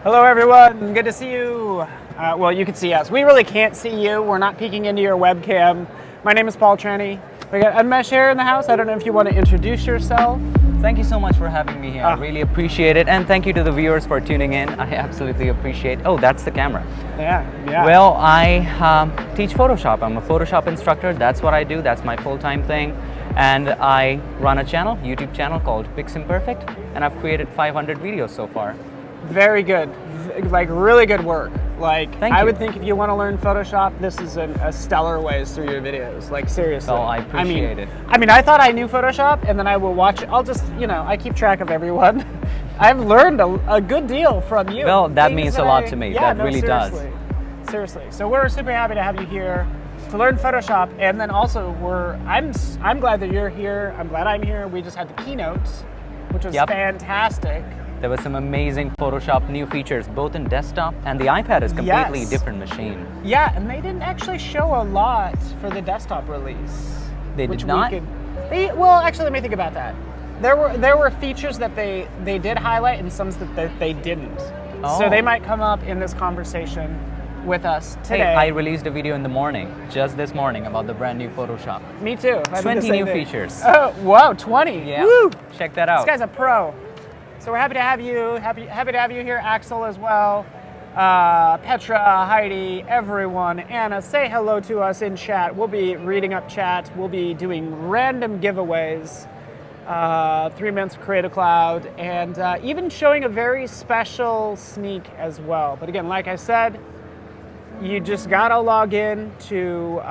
Hello everyone, good to see you. Well, you can see us. We really can't see you. We're not peeking into your webcam. My name is Paul Tranny. We got Unmesh here in the house. I don't know if you want to introduce yourself. Thank you so much for having me here. I really appreciate it. And thank you to the viewers for tuning in. I absolutely appreciate it. Oh, that's the camera. Yeah. Well, I teach Photoshop. I'm a Photoshop instructor. That's what I do. That's my full-time thing. And I run a channel, YouTube channel called PiXimperfect. And I've created 500 videos so far. Very good, like really good work. Like Thank you. I would think if you want to learn Photoshop, this is a stellar ways through your videos. Like seriously. Oh, I appreciate it. I mean, I thought I knew Photoshop, and then I will watch. I'll just, I keep track of everyone. I've learned a good deal from you. Well, that means a lot to me. Yeah, that really does. Seriously. So we're super happy to have you here to learn Photoshop, and then also I'm glad that you're here. I'm glad I'm here. We just had the keynote, which was fantastic. There was some amazing Photoshop new features, both in desktop and the iPad is completely different machine. Yeah, and they didn't actually show a lot for the desktop release. They did not? Well, actually, let me think about that. There were features that they did highlight and some that they didn't. Oh. So they might come up in this conversation with us today. Hey, I released a video in the morning, just this morning, about the brand new Photoshop. Me too. 20 new features. Oh, wow, 20. Yeah. Woo! Check that out. This guy's a pro. So we're happy to have you. Happy to have you here, Axel as well. Petra, Heidi, everyone. Anna, say hello to us in chat. We'll be reading up chat. We'll be doing random giveaways. 3 months of Creative Cloud, and even showing a very special sneak as well. But again, like I said, you just gotta log in to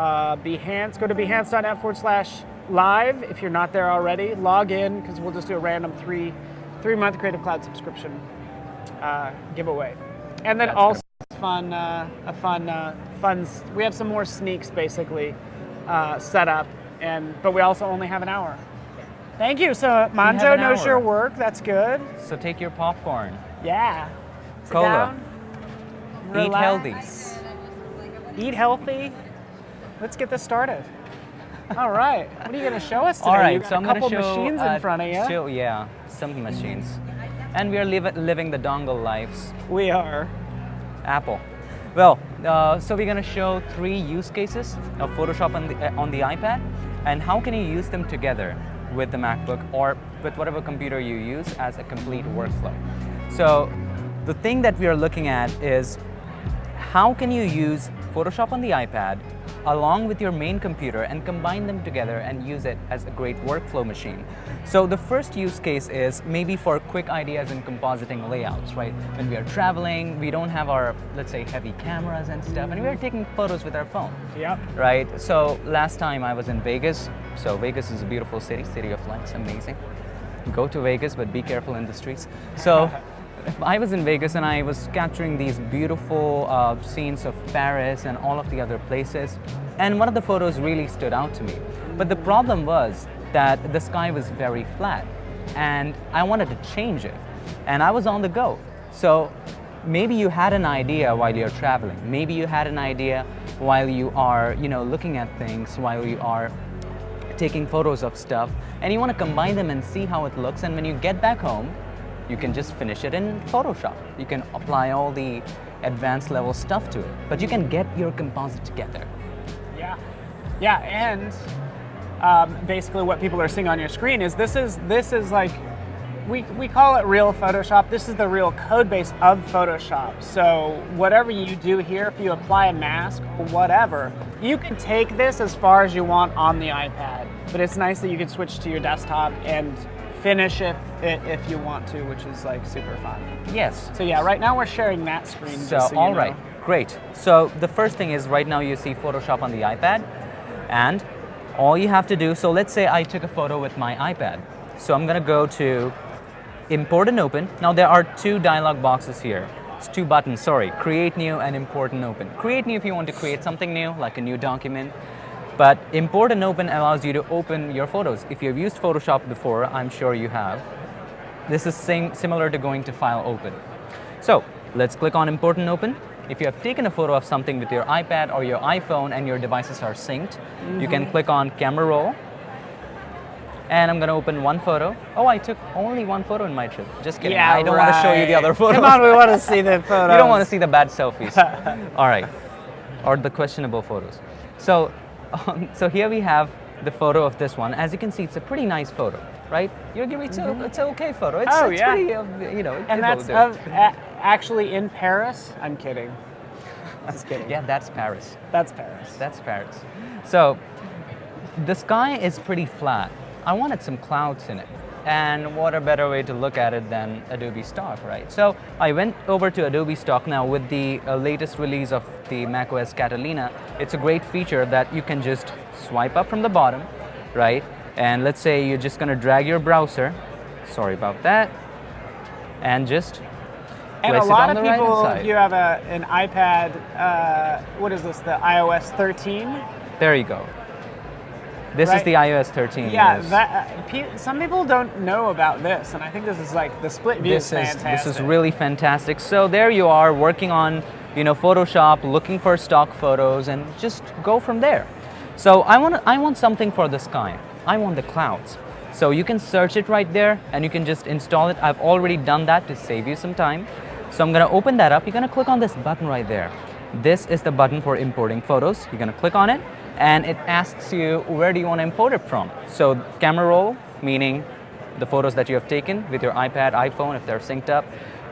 Behance. Go to behance.net/live if you're not there already. Log in, because we'll just do a random three-month Creative Cloud subscription giveaway. And then also we have some more sneaks basically set up, but we also only have an hour. Thank you. So Manjo knows your work. That's good. So take your popcorn. Yeah. Sit Cola. down, Eat healthy. Eat healthy. Let's get this started. All right. What are you going to show us today? All right. You've got so I'm a going to couple show machines in front of you. Yeah, some machines, and we are living the dongle lives. We are. Apple. Well, so we're going to show 3 use cases of Photoshop on the iPad, and how can you use them together with the MacBook or with whatever computer you use as a complete workflow. So the thing that we are looking at is how can you use Photoshop on the iPad along with your main computer and combine them together and use it as a great workflow machine. So the first use case is maybe for quick ideas in compositing layouts, right? When we are traveling, we don't have our, let's say, heavy cameras and stuff, and we are taking photos with our phone. Yep. Right? So last time I was in Vegas. So Vegas is a beautiful city of lights, amazing. Go to Vegas, but be careful in the streets. So I was in Vegas and I was capturing these beautiful scenes of Paris and all of the other places. And one of the photos really stood out to me. But the problem was that the sky was very flat and I wanted to change it. And I was on the go. So maybe you had an idea while you're traveling. Maybe you had an idea while you are, looking at things, while you are taking photos of stuff, and you want to combine them and see how it looks. And when you get back home, you can just finish it in Photoshop. You can apply all the advanced level stuff to it, but you can get your composite together. Yeah, and basically what people are seeing on your screen is this is like, we call it real Photoshop. This is the real code base of Photoshop. So whatever you do here, if you apply a mask or whatever, you can take this as far as you want on the iPad, but it's nice that you can switch to your desktop and finish it if you want to, which is like super fun. Yes. So yeah, right now we're sharing that screen. So all right, great. So the first thing is right now you see Photoshop on the iPad, and all you have to do, so let's say I took a photo with my iPad. So I'm gonna go to import and open. Now there are two dialog boxes here. It's two buttons, sorry. Create new and import and open. Create new if you want to create something new, like a new document. But import and open allows you to open your photos. If you've used Photoshop before, I'm sure you have. This is similar to going to File Open. So let's click on import and open. If you have taken a photo of something with your iPad or your iPhone and your devices are synced, you can click on camera roll. And I'm going to open one photo. Oh, I took only one photo in my trip. Just kidding. Yeah, I don't want to show you the other photos. Come on, we want to see the photos. You don't want to see the bad selfies. All right. Or the questionable photos. So, so here we have the photo of this one. As you can see, it's a pretty nice photo, right? You agree? It's an okay photo. It's, Oh, it's yeah. pretty, you know. And that's actually in Paris? I'm kidding. Just kidding. Yeah, that's Paris. That's Paris. That's Paris. So the sky is pretty flat. I wanted some clouds in it. And what a better way to look at it than Adobe Stock, right? So I went over to Adobe Stock now with the latest release of the macOS Catalina. It's a great feature that you can just swipe up from the bottom, right? And let's say you're just gonna drag your browser, sorry about that, and just And place a it lot on of the right people, hand if you side. have an iPad, what is this, the iOS 13? There you go. This is Right. the iOS 13. Yeah, yes. that, some people don't know about this, and I think this is like the split view is fantastic. This is really fantastic. So there you are working on, you know, Photoshop, looking for stock photos, and just go from there. So I want something for the sky. I want the clouds. So you can search it right there, and you can just install it. I've already done that to save you some time. So I'm going to open that up. You're going to click on this button right there. This is the button for importing photos. You're going to click on it, and it asks you where do you want to import it from. So camera roll, meaning the photos that you have taken with your iPad, iPhone, if they're synced up.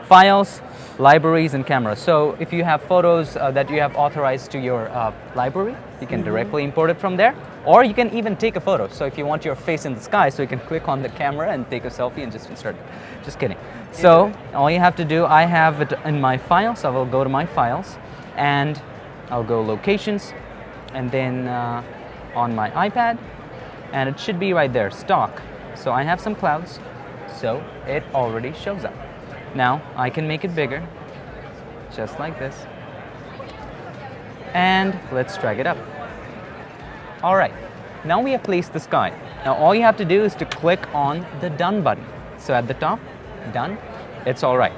Files, libraries, and cameras. So if you have photos that you have authorized to your library, you can directly import it from there. Or you can even take a photo. So if you want your face in the sky, so you can click on the camera and take a selfie and just insert it. Just kidding. So all you have to do, I have it in my files. So I will go to my files, and I'll go locations, and then on my iPad, and it should be right there, stock. So I have some clouds, so it already shows up. Now I can make it bigger, just like this, and let's drag it up. All right, now we have placed the sky. Now all you have to do is to click on the done button. So at the top, done, it's all right.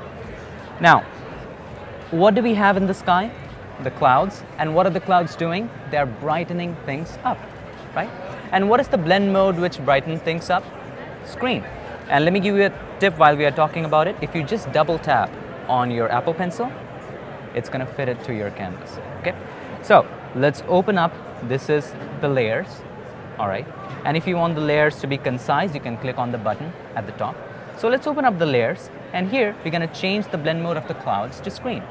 Now, what do we have in the sky? The clouds. And what are the clouds doing? They're brightening things up, right? And what is the blend mode which brightens things up? Screen. And let me give you a tip while we are talking about it. If you just double tap on your Apple Pencil, it's gonna fit it to your canvas, okay? So let's open up, this is the layers, all right? And if you want the layers to be concise, you can click on the button at the top. So let's open up the layers, and here we're gonna change the blend mode of the clouds to screen.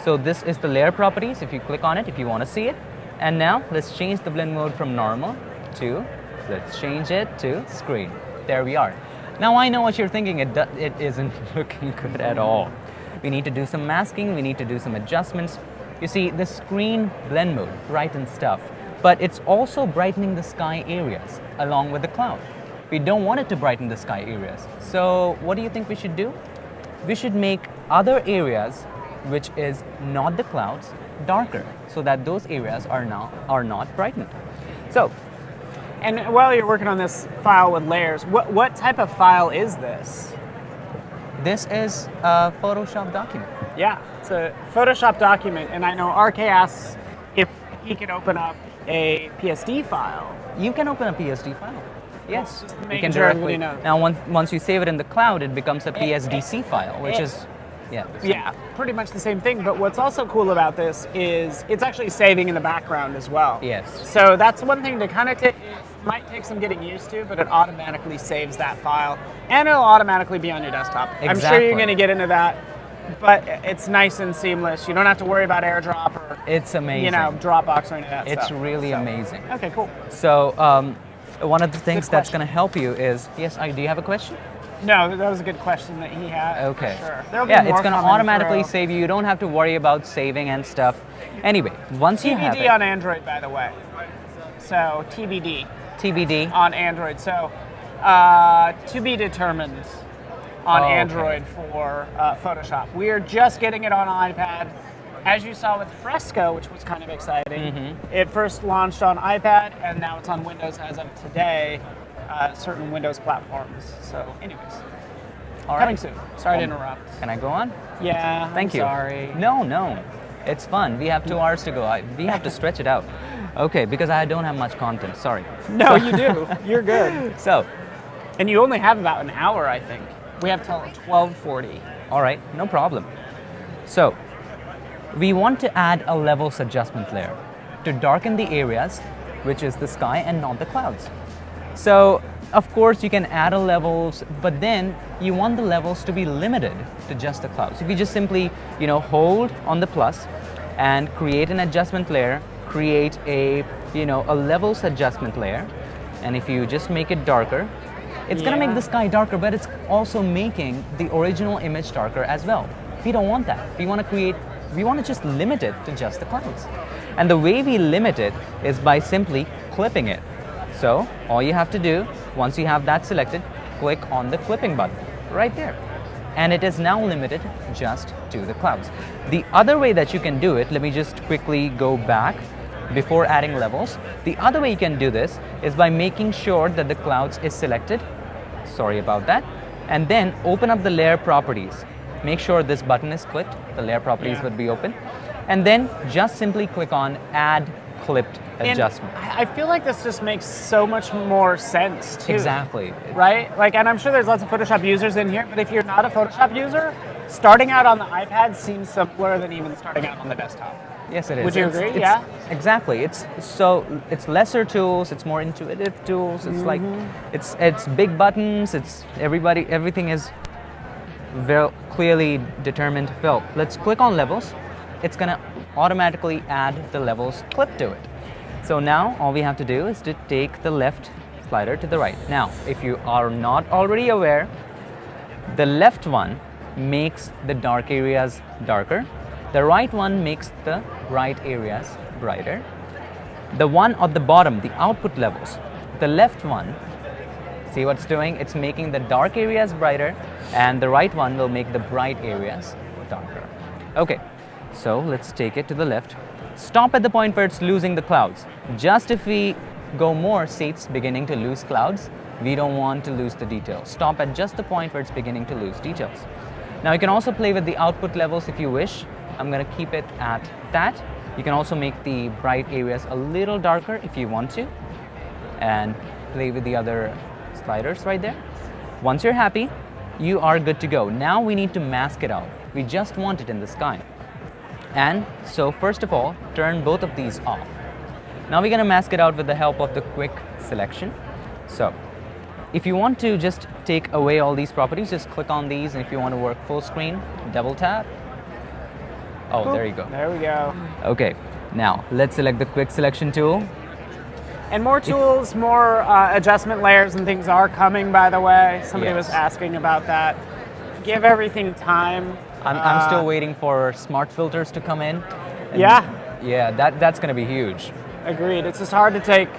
So this is the layer properties, if you click on it, if you wanna see it. And now let's change the blend mode from normal to, let's change it to screen. There we are. Now I know what you're thinking, it isn't looking good at all. We need to do some masking, we need to do some adjustments. You see, the screen blend mode brightens stuff, but it's also brightening the sky areas along with the cloud. We don't want it to brighten the sky areas. So what do you think we should do? We should make other areas, which is not the clouds, darker, so that those areas are not brightened. So, And while you're working on this file with layers, what type of file is this? this is a Photoshop document. Yeah, it's a Photoshop document, and I know RK asks if he can open up a PSD file. You can open a PSD file. Yes, Just you making can sure directly. everybody knows. Now, once you save it in the cloud, it becomes a PSDC file, which is, yeah. Yeah, pretty much the same thing, but what's also cool about this is it's actually saving in the background as well. Yes. So that's one thing to kind of take, might take some getting used to, but it automatically saves that file, and it'll automatically be on your desktop. I'm sure Exactly. you're gonna get into that, but it's nice and seamless. You don't have to worry about AirDrop or, It's amazing. you know, Dropbox or any of that It's stuff. really So- amazing. Okay, cool. So, one of the things that's question. going to help you is, yes, do you have a question? No, that was a good question that he had. Okay. For sure. There'll be Yeah, more it's going to coming automatically through. save you. You don't have to worry about saving and stuff. Anyway, once you have TBD it, on Android, by the way. So TBD TBD. on Android. So to be determined. on Oh, okay. Android for Photoshop. We are just getting it on iPad. As you saw with Fresco, which was kind of exciting, it first launched on iPad, and now it's on Windows as of today, certain Windows platforms. So anyways, All coming right. soon. Sorry to interrupt. Can I go on? Yeah, Thank I'm you. sorry. No. It's fun. We have 2 hours to go. We have to stretch it out. Okay, because I don't have much content. Sorry. No, you do. You're good. So, And you only have about an hour, I think. We have till 12:40. all right, no problem. So, we want to add a levels adjustment layer to darken the areas, which is the sky and not the clouds. So, of course, you can add a levels, but then you want the levels to be limited to just the clouds. If you just simply, hold on the plus and create an adjustment layer, create a levels adjustment layer, and if you just make it darker, it's gonna make the sky darker, but it's also making the original image darker as well. We don't want that. We want to just limit it to just the clouds. And the way we limit it is by simply clipping it. So all you have to do, once you have that selected, click on the clipping button right there. And it is now limited just to the clouds. The other way that you can do it, let me just quickly go back before adding levels. The other way you can do this is by making sure that the clouds is selected. Sorry about that. And then open up the layer properties. Make sure this button is clicked. The layer properties would be open. And then just simply click on add clipped adjustment. And I feel like this just makes so much more sense too. Exactly. Right? And I'm sure there's lots of Photoshop users in here, but if you're not a Photoshop user, starting out on the iPad seems simpler than even starting out on the desktop. Yes, it is. Would you agree? Yeah. Exactly. It's lesser tools. It's more intuitive tools. It's like it's big buttons. Everything is very clearly determined to fill. Let's click on levels. It's gonna automatically add the levels clip to it. So now all we have to do is to take the left slider to the right. Now, if you are not already aware, the left one makes the dark areas darker. The right one makes the bright areas brighter. The one at the bottom, the output levels, the left one, see what it's doing? It's making the dark areas brighter, and the right one will make the bright areas darker. Okay, so let's take it to the left. Stop at the point where it's losing the clouds. Just if we go more, see it's beginning to lose clouds, we don't want to lose the details. Stop at just the point where it's beginning to lose details. Now you can also play with the output levels if you wish. I'm going to keep it at that. You can also make the bright areas a little darker if you want to, and play with the other sliders right there. Once you're happy, you are good to go. Now we need to mask it out. We just want it in the sky. And so first of all, turn both of these off. Now we're going to mask it out with the help of the quick selection. So if you want to just take away all these properties, just click on these, and if you want to work full screen, double tap. Oh, there you go. There we go. Okay, now let's select the quick selection tool. And more tools, more adjustment layers and things are coming, by the way. Somebody was Yes. asking about that. Give everything time. I'm still waiting for smart filters to come in. And yeah, that's going to be huge. Agreed. It's just hard to take.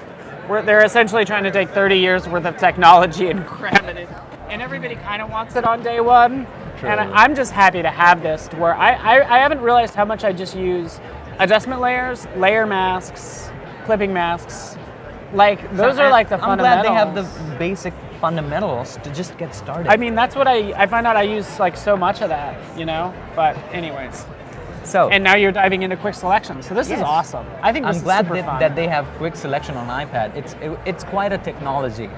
They're essentially trying to take 30 years worth of technology and cram it in. And everybody kind of wants it on day one. True. And I'm just happy to have this to where I haven't realized how much I just use adjustment layers, layer masks, clipping masks. Those are like the I'm fundamentals. glad they have the basic fundamentals to just get started. I mean, that's what I find out I use so much of that, But anyways. So, And now you're diving into quick selection. So this is Yes. awesome. I think this I'm is glad super fun. that they have quick selection on iPad. It's quite a technology.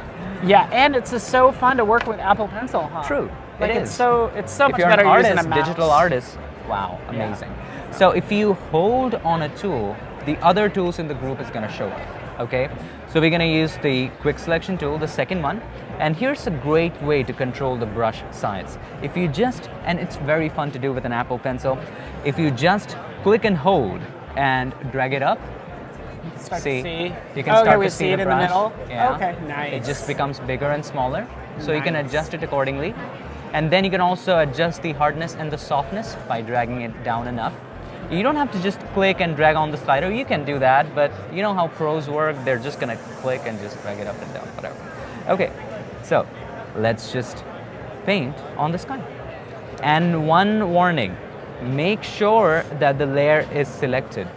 Yeah, and it's just so fun to work with Apple Pencil, huh? True, Like it it's is. so If much you're better an using artist, a mouse. digital artist, wow, amazing. So if you hold on a tool, the other tools in the group is going to show up. Okay, so we're going to use the quick selection tool, the second one, and here's a great way to control the brush size. If you just, and it's very fun to do with an Apple Pencil, if you just click and hold and drag it up, Start see, to see. you can Okay, start we to see see it the in the brush. middle. Yeah. Okay, nice. It just becomes bigger and smaller, so you can Nice. adjust it accordingly. And then you can also adjust the hardness and the softness by dragging it down enough. You don't have to just click and drag on the slider. You can do that, but you know how pros work. They're just gonna click and just drag it up and down, whatever. Okay, so let's just paint on the sky. And one warning, make sure that the layer is selected.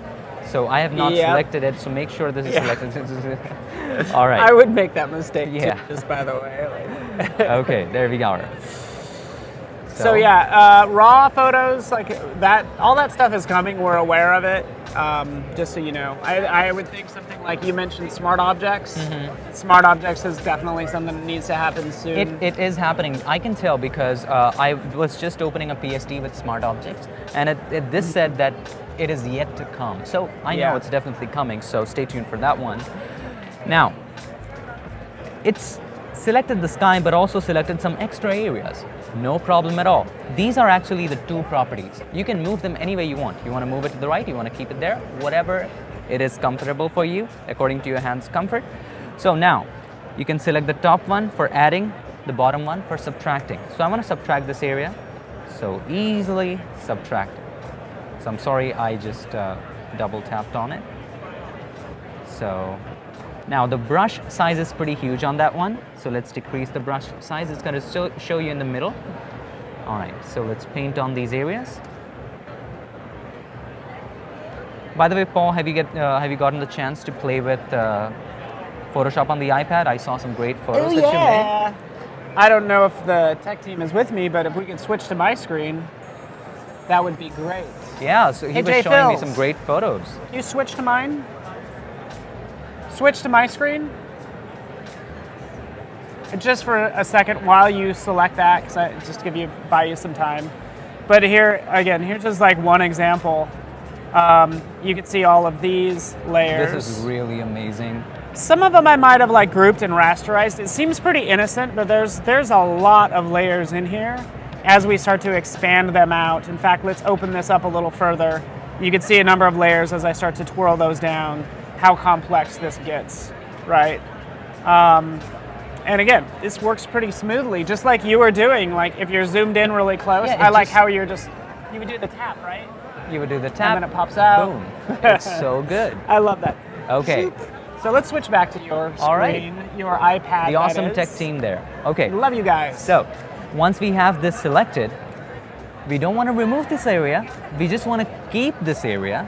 So I have not selected it, so make sure this is selected. All right. I would make that mistake Yeah. too, just by the way. Like. Okay, there we go. So yeah, raw photos, like that, all that stuff is coming. We're aware of it. Just so you know, I would think something like you mentioned, smart objects. Smart objects is definitely something that needs to happen soon. It is happening. I can tell because I was just opening a PSD with smart objects, and this said that it is yet to come. So I know it's definitely coming. So stay tuned for that one. Now, it's selected the sky, but also selected some extra areas. No problem at all. These are actually the two properties. You can move them any way you want. You want to move it to the right, you want to keep it there, whatever it is comfortable for you, according to your hand's comfort. So now, you can select the top one for adding, the bottom one for subtracting. So I want to subtract this area, so easily subtract it. So I'm sorry, I just double tapped on it. So now the brush size is pretty huge on that one, so let's decrease the brush size. It's going to show you in the middle. All right, so let's paint on these areas. By the way, Paul, have you gotten the chance to play with Photoshop on the iPad? I saw some great photos that you made. I don't know if the tech team is with me, but if we could switch to my screen, that would be great. Yeah, so he was showing me some great photos. Can you switch to mine? Switch to my screen. Just for a second while you select that, because just to buy you some time. But here, again, here's just like one example. You can see all of these layers. This is really amazing. Some of them I might have like grouped and rasterized. It seems pretty innocent, but there's a lot of layers in here as we start to expand them out. In fact, let's open this up a little further. You can see a number of layers as I start to twirl those down, how complex this gets, right? And again, this works pretty smoothly, just like you were doing. Like if you're zoomed in really close, I like how you would do the tap, right? You would do the tap, and then it pops out. Boom. It's so good. I love that. Okay. So let's switch back to your screen, All right. Your iPad. The awesome tech team there. Okay. Love you guys. So, once we have this selected, we don't want to remove this area. We just want to keep this area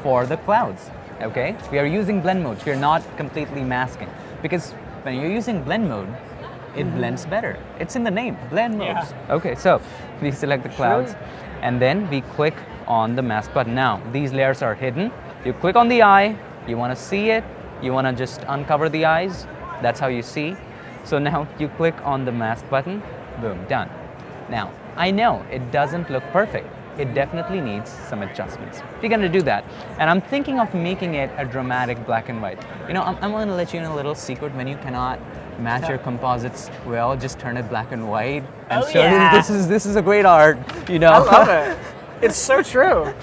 for the clouds. Okay? We are using blend mode. We're not completely masking, because when you're using blend mode, it blends better. It's in the name, blend modes. Yeah. Okay, so we select the clouds, and then we click on the mask button. Now, these layers are hidden. You click on the eye, you want to see it, you want to just uncover the eyes, that's how you see. So now you click on the mask button, boom, done. Now, I know it doesn't look perfect. It definitely needs some adjustments. We're going to do that. And I'm thinking of making it a dramatic black and white. You know, I'm going to let you in a little secret. When you cannot match your composites well, just turn it black and white and show you this is a great art, you know. I love it. It's so true.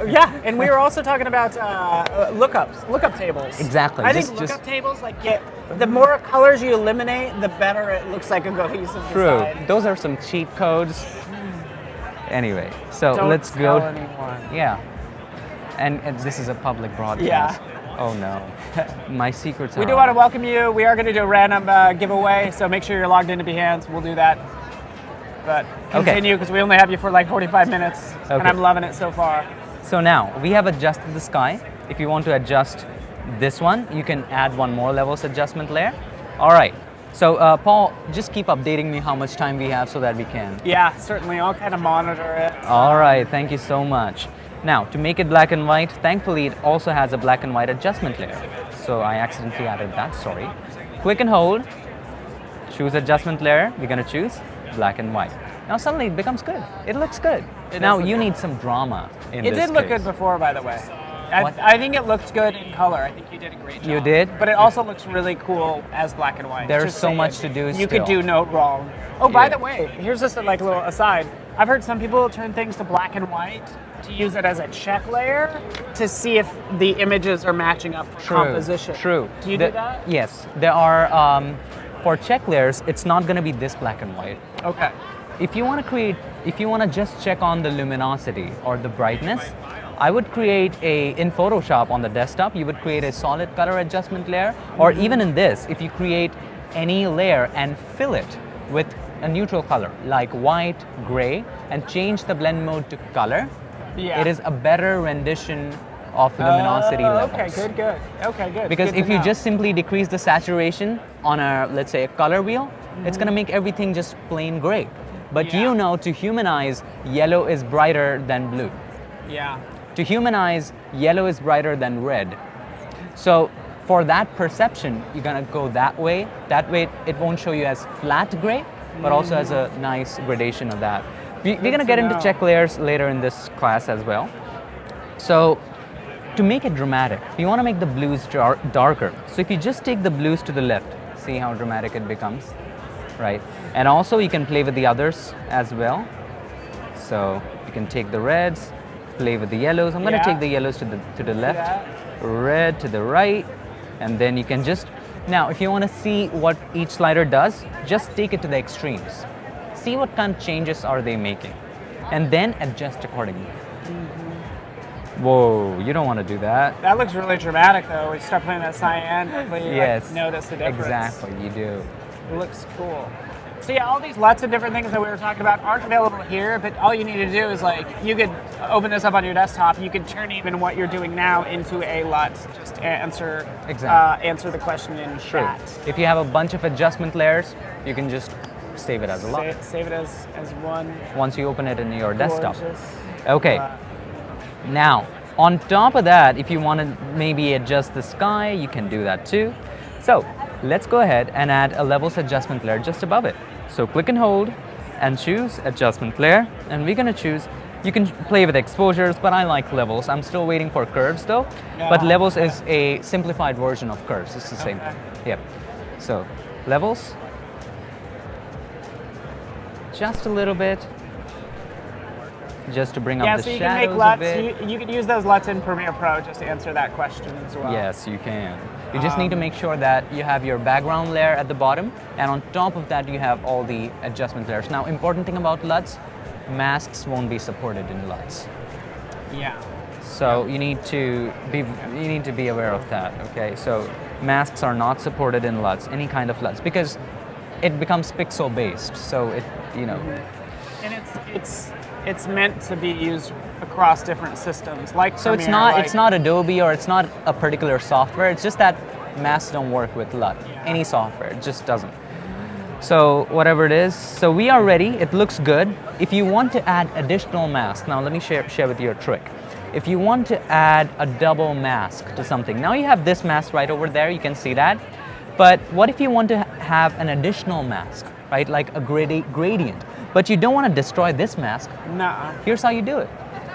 Yeah, and we were also talking about lookup tables. Exactly. I think lookup tables, like, the more colors you eliminate, the better it looks like a cohesive design. Those are some cheat codes. Anyway, so let's tell go. anyone. Yeah, and this is a public broadcast. Yeah. Oh no, my secrets are. We do want to welcome you. We are going to do a random giveaway, so make sure you're logged into Behance. We'll do that. But continue, because we only have you for like 45 minutes, and I'm loving it so far. So now, we have adjusted the sky. If you want to adjust this one, you can add one more levels adjustment layer. All right. So, Paul, just keep updating me how much time we have so that we can. Yeah, certainly. I'll kind of monitor it. All right. Thank you so much. Now, to make it black and white, thankfully, it also has a black and white adjustment layer. So, I accidentally added that. Sorry. Click and hold. Choose adjustment layer. We're going to choose black and white. Now suddenly it becomes good. It looks good. Now you need some drama in this It did look case. good before, by the way. I think it looked good in color. I think you did a great job. You did? But it also looks really cool as black and white. There's so much to do You still. could do no wrong. Oh, by the way, here's just a little aside. I've heard some people turn things to black and white to use it as a check layer to see if the images are matching up for composition. True. Do you do that? Yes. There are, for check layers, it's not going to be this black and white. Okay. If you want to just check on the luminosity or the brightness, I would create in Photoshop on the desktop, you would create a solid color adjustment layer, or even in this, if you create any layer and fill it with a neutral color, like white, gray, and change the blend mode to color, Yeah. it is a better rendition of luminosity levels. Okay, good. Okay, good. Because Good if to you know. just simply decrease the saturation on a, let's say, a color wheel, it's going to make everything just plain gray. But Yeah. you know, to humanize, yellow is brighter than blue. Yeah. To humanize, yellow is brighter than red. So for that perception, you're going to go that way. That way, it won't show you as flat gray, but also as a nice gradation of that. We're going to get into know. check layers later in this class as well. So to make it dramatic, you want to make the blues darker. So if you just take the blues to the left, see how dramatic it becomes, right? And also you can play with the others as well. So you can take the reds, play with the yellows. I'm going to Yeah. take the yellows to the left, that. red to the right, and then you can just, now if you want to see what each slider does, just take it to the extremes. See what kind of changes are they making, and then adjust accordingly. Whoa, you don't want to do that. That looks really dramatic, though. We start playing that cyan, hopefully you Yes, notice the difference. exactly, you do. It looks cool. So yeah, all these LUTs and different things that we were talking about aren't available here, but all you need to do is you could open this up on your desktop. You could turn even what you're doing now into a LUT. Just answer answer the question in chat. If you have a bunch of adjustment layers, you can just save it as a LUT Save it as one. once you open it in your desktop. Gorgeous Okay. LUT. Now, on top of that, if you want to maybe adjust the sky, you can do that too. So let's go ahead and add a levels adjustment layer just above it. So click and hold and choose adjustment layer, and we're going to choose, you can play with exposures, but I like levels. I'm still waiting for curves though, but levels is a simplified version of curves. It's the same thing. Yep. So levels, just a little bit, just to bring up the so you can shadows make a bit. LUTs. You could use those LUTs in Premiere Pro just to answer that question as well. Yes, you can. You just need to make sure that you have your background layer at the bottom, and on top of that you have all the adjustment layers. Now, important thing about LUTs, masks won't be supported in LUTs. Yeah. So you need to be aware of that. Okay, so masks are not supported in LUTs, any kind of LUTs, because it becomes pixel based. So it, you know. And it's meant to be used across different systems, like So Premiere, it's not Adobe or it's not a particular software. It's just that masks don't work with LUT. Any software, it just doesn't. So whatever it is, so we are ready. It looks good. If you want to add additional masks, now let me share with you a trick. If you want to add a double mask to something, now you have this mask right over there. You can see that. But what if you want to have an additional mask, right? Like a gradient. But you don't want to destroy this mask. Nuh-uh. Here's how you do it.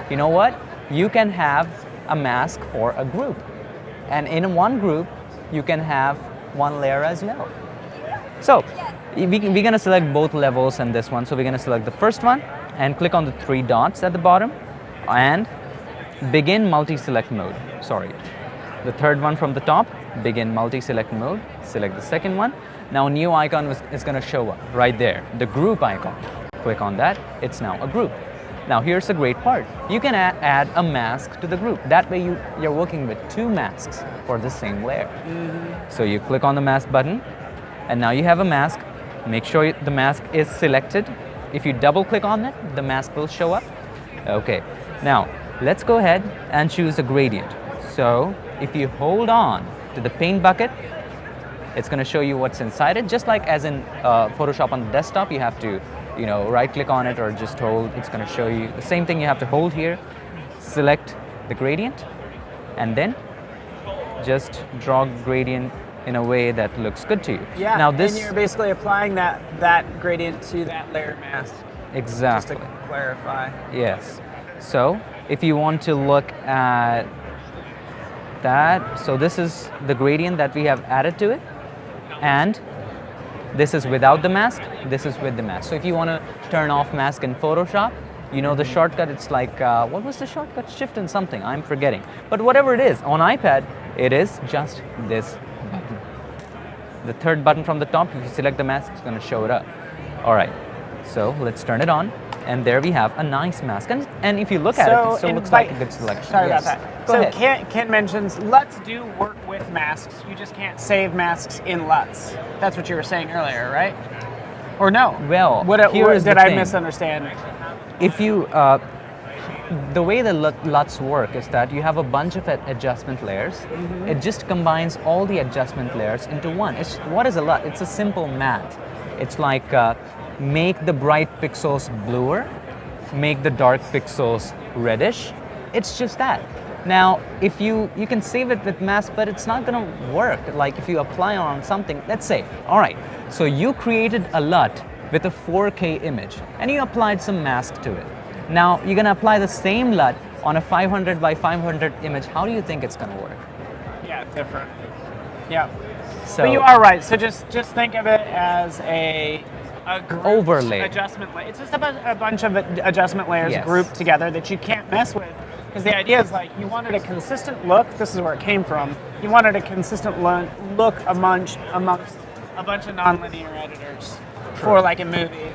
You know what? You can have a mask for a group. And in one group, you can have one layer as well. So we're going to select both levels and this one. So we're going to select the first one and click on the three dots at the bottom and begin multi-select mode. Sorry. The third one from the top, begin multi-select mode. Select the second one. Now a new icon is going to show up right there, the group icon. Click on that, it's now a group. Now here's the great part. You can add a mask to the group. That way you're working with two masks for the same layer. So you click on the mask button, and now you have a mask. Make sure the mask is selected. If you double click on it, the mask will show up. Okay, now let's go ahead and choose a gradient. So if you hold on to the paint bucket, it's going to show you what's inside it. Just like as in Photoshop on the desktop, you have to right click on it or just hold. It's going to show you the same thing. You have to hold here, select the gradient, and then just draw gradient in a way that looks good to you. Yeah, now this, and you're basically applying that gradient to that layer mask. exactly. Just to clarify. Yes. So if you want to look at that, so this is the gradient that we have added to it, and this is without the mask, this is with the mask. So if you want to turn off mask in Photoshop, you know the shortcut, it's like, what was the shortcut? Shift and something, I'm forgetting. But whatever it is, on iPad, it is just this button. The third button from the top, if you select the mask, it's going to show it up. All right, so let's turn it on. And there we have a nice mask. And if you look at it, it still looks like a good selection. Sorry Yes. about that. Go So ahead. Ken mentions LUTs do work with masks. You just can't save masks in LUTs. That's what you were saying earlier, right? Or no? Well, what here's did the I thing. misunderstand? If you, the way the LUTs work is that you have a bunch of adjustment layers. It just combines all the adjustment layers into one. What is a LUT? It's a simple math. It's like make the bright pixels bluer, make the dark pixels reddish. It's just that. Now, if you can save it with mask, but it's not gonna work. Like if you apply on something, let's say, all right, so you created a LUT with a 4K image and you applied some mask to it. Now, you're gonna apply the same LUT on a 500 by 500 image. How do you think it's gonna work? Yeah, different. Yeah. So But you are right. So just think of it as a grouped overlay adjustment layer. It's just a bunch of adjustment layers Yes. grouped together that you can't mess with. Because the idea is like you wanted a consistent look. This is where it came from. You wanted a consistent look amongst a bunch of nonlinear editors for like a movie.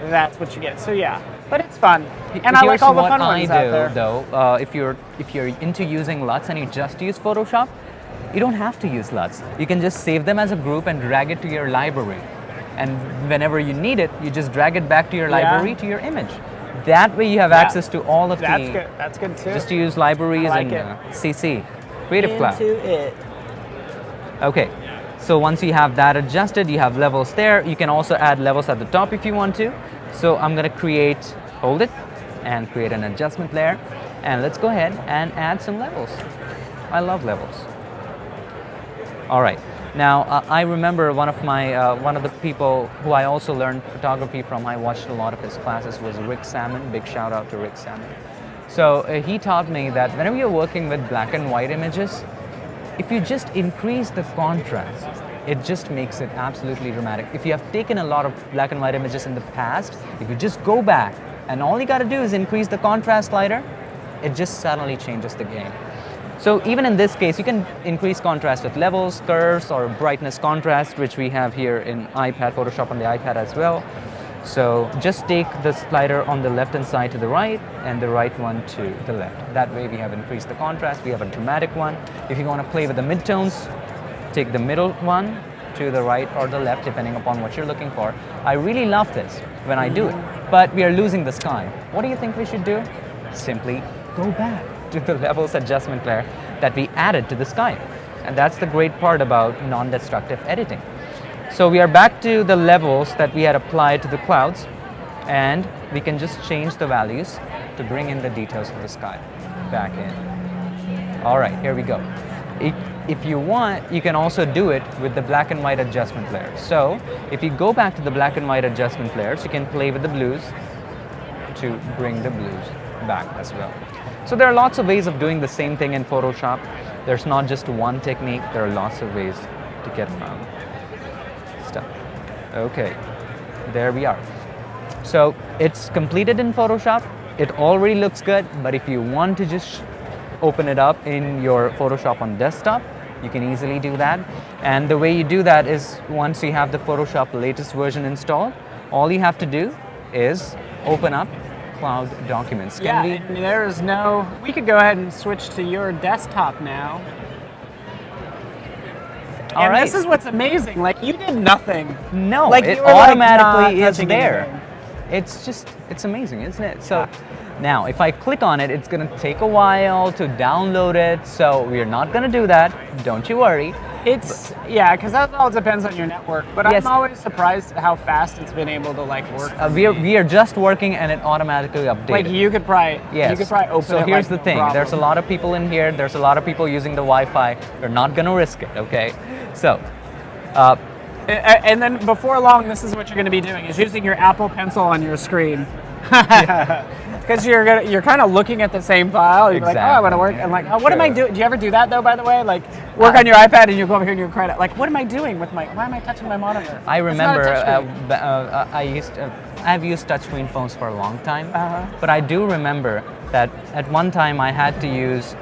That's what you get. So yeah, but it's fun, and I like all the fun ones out there. Though, if you're into using LUTs and you just use Photoshop, you don't have to use LUTs. You can just save them as a group and drag it to your library, and whenever you need it, you just drag it back to your library to your image. That way, you have access to all of That's good. That's good too. Just to use libraries I like and CC, Creative Cloud. Into it. Okay, so once you have that adjusted, you have levels there. You can also add levels at the top if you want to. So I'm gonna hold it, and create an adjustment layer. And let's go ahead and add some levels. I love levels. All right, now I remember one of the people who I also learned photography from, I watched a lot of his classes, was Rick Salmon. Big shout out to Rick Salmon. So he taught me that whenever you're working with black and white images, if you just increase the contrast, it just makes it absolutely dramatic. If you have taken a lot of black and white images in the past, if you just go back and all you got to do is increase the contrast slider, it just suddenly changes the game. So even in this case, you can increase contrast with levels, curves, or brightness contrast, which we have here in iPad, Photoshop on the iPad as well. So just take the slider on the left hand side to the right and the right one to the left. That way we have increased the contrast, we have a dramatic one. If you want to play with the midtones, take the middle one to the right or the left, depending upon what you're looking for. I really love this when I do it, but we are losing the sky. What do you think we should do? Simply go back to the levels adjustment layer that we added to the sky. And that's the great part about non-destructive editing. So we are back to the levels that we had applied to the clouds, and we can just change the values to bring in the details of the sky back in. All right, here we go. If you want, you can also do it with the black and white adjustment layer. So if you go back to the black and white adjustment layers, you can play with the blues to bring the blues back as well. So there are lots of ways of doing the same thing in Photoshop. There's not just one technique, there are lots of ways to get around stuff. Okay, there we are. So it's completed in Photoshop. It already looks good, but if you want to just open it up in your Photoshop on desktop, you can easily do that. And the way you do that is once you have the Photoshop latest version installed, all you have to do is open up Cloud Documents. And there's we could go ahead and switch to your desktop now. All right. This is what's amazing. Like you did nothing. No, like, it you were, automatically not is touching there. anything. It's amazing, isn't it? So now if I click on it, it's going to take a while to download it. So we're not going to do that. Don't you worry. Because that all depends on your network. But Yes. I'm always surprised at how fast it's been able to work. We are just working and it automatically updated. Like you could probably open So it. here's the no thing. problem. There's a lot of people in here. There's a lot of people using the Wi-Fi. We're not going to risk it, okay? So, and then before long, this is what you're going to be doing: is using your Apple Pencil on your screen. Because you're kind of looking at the same file. You're like, oh, I want to work. And like, oh, what am I doing? Do you ever do that though? By the way, like work on your iPad and you go over here and you credit. Like, what am I doing with why am I touching my monitor? I remember It's not a touchscreen. I've used touchscreen phones for a long time, but I do remember that at one time I had to use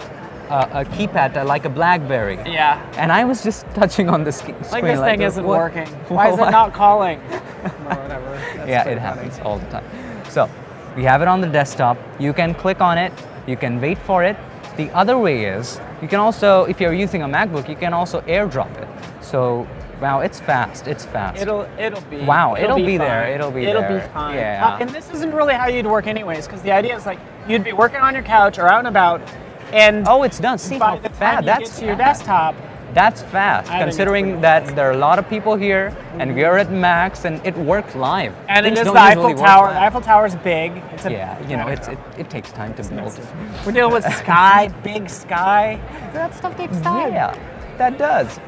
a keypad like a BlackBerry. Yeah. And I was just touching on the screen. Like this thing isn't working. Why is it not calling? Or whatever. That's it happens all the time. So we have it on the desktop. You can click on it. You can wait for it. The other way is you can also, if you're using a MacBook, you can also airdrop it. So Wow, it's fast. It's fast. It'll be. Wow, it'll be there. fine. It'll be It'll there. be fine. Yeah. And this isn't really how you'd work anyways, because the idea is like you'd be working on your couch or out and about, and Oh, it's done. See by how the time fast. you That's get to your fast. desktop, That's fast, I think it's considering pretty that there are a lot of people here, and we are at Max, and it works live. and it Things is don't the usually Eiffel work Tower. live. The Eiffel Tower is big. It's a Yeah, it takes time to build. We're dealing with sky, big sky. That stuff takes time. Yeah, that does.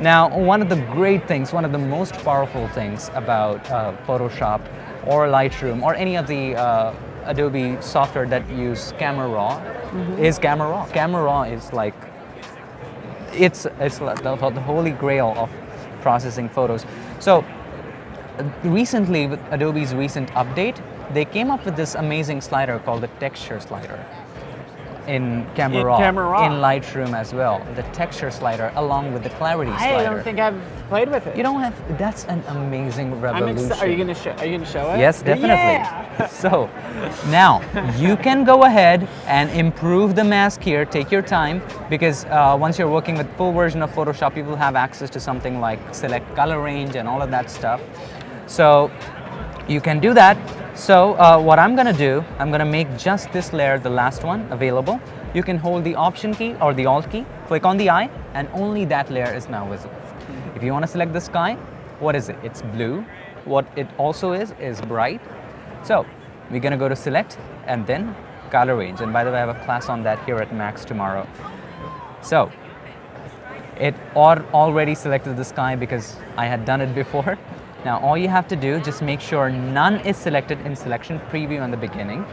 Now, one of the great things, one of the most powerful things about Photoshop or Lightroom or any of the Adobe software that use Camera Raw is Camera Raw. Camera Raw is like, it's like the holy grail of processing photos. So recently, with Adobe's recent update, they came up with this amazing slider called the texture slider in Camera Raw, Camera Raw. in Lightroom as well. The texture slider along with the clarity slider. I don't think I've played with it. You don't have. That's an amazing revolution. Are you gonna show it? Yes, definitely. Yeah. So now you can go ahead and improve the mask here. Take your time, because once you're working with full version of Photoshop, you will have access to something like select color range and all of that stuff. So you can do that. So what I'm gonna do, I'm gonna make just this layer, the last one, available. You can hold the Option key or the Alt key, click on the eye, and only that layer is now visible. If you want to select the sky, what is it? It's blue. What it also is bright. So we're gonna go to Select and then Color Range. And by the way, I have a class on that here at Max tomorrow. So it already selected the sky because I had done it before. Now all you have to do, just make sure none is selected in selection preview in the beginning,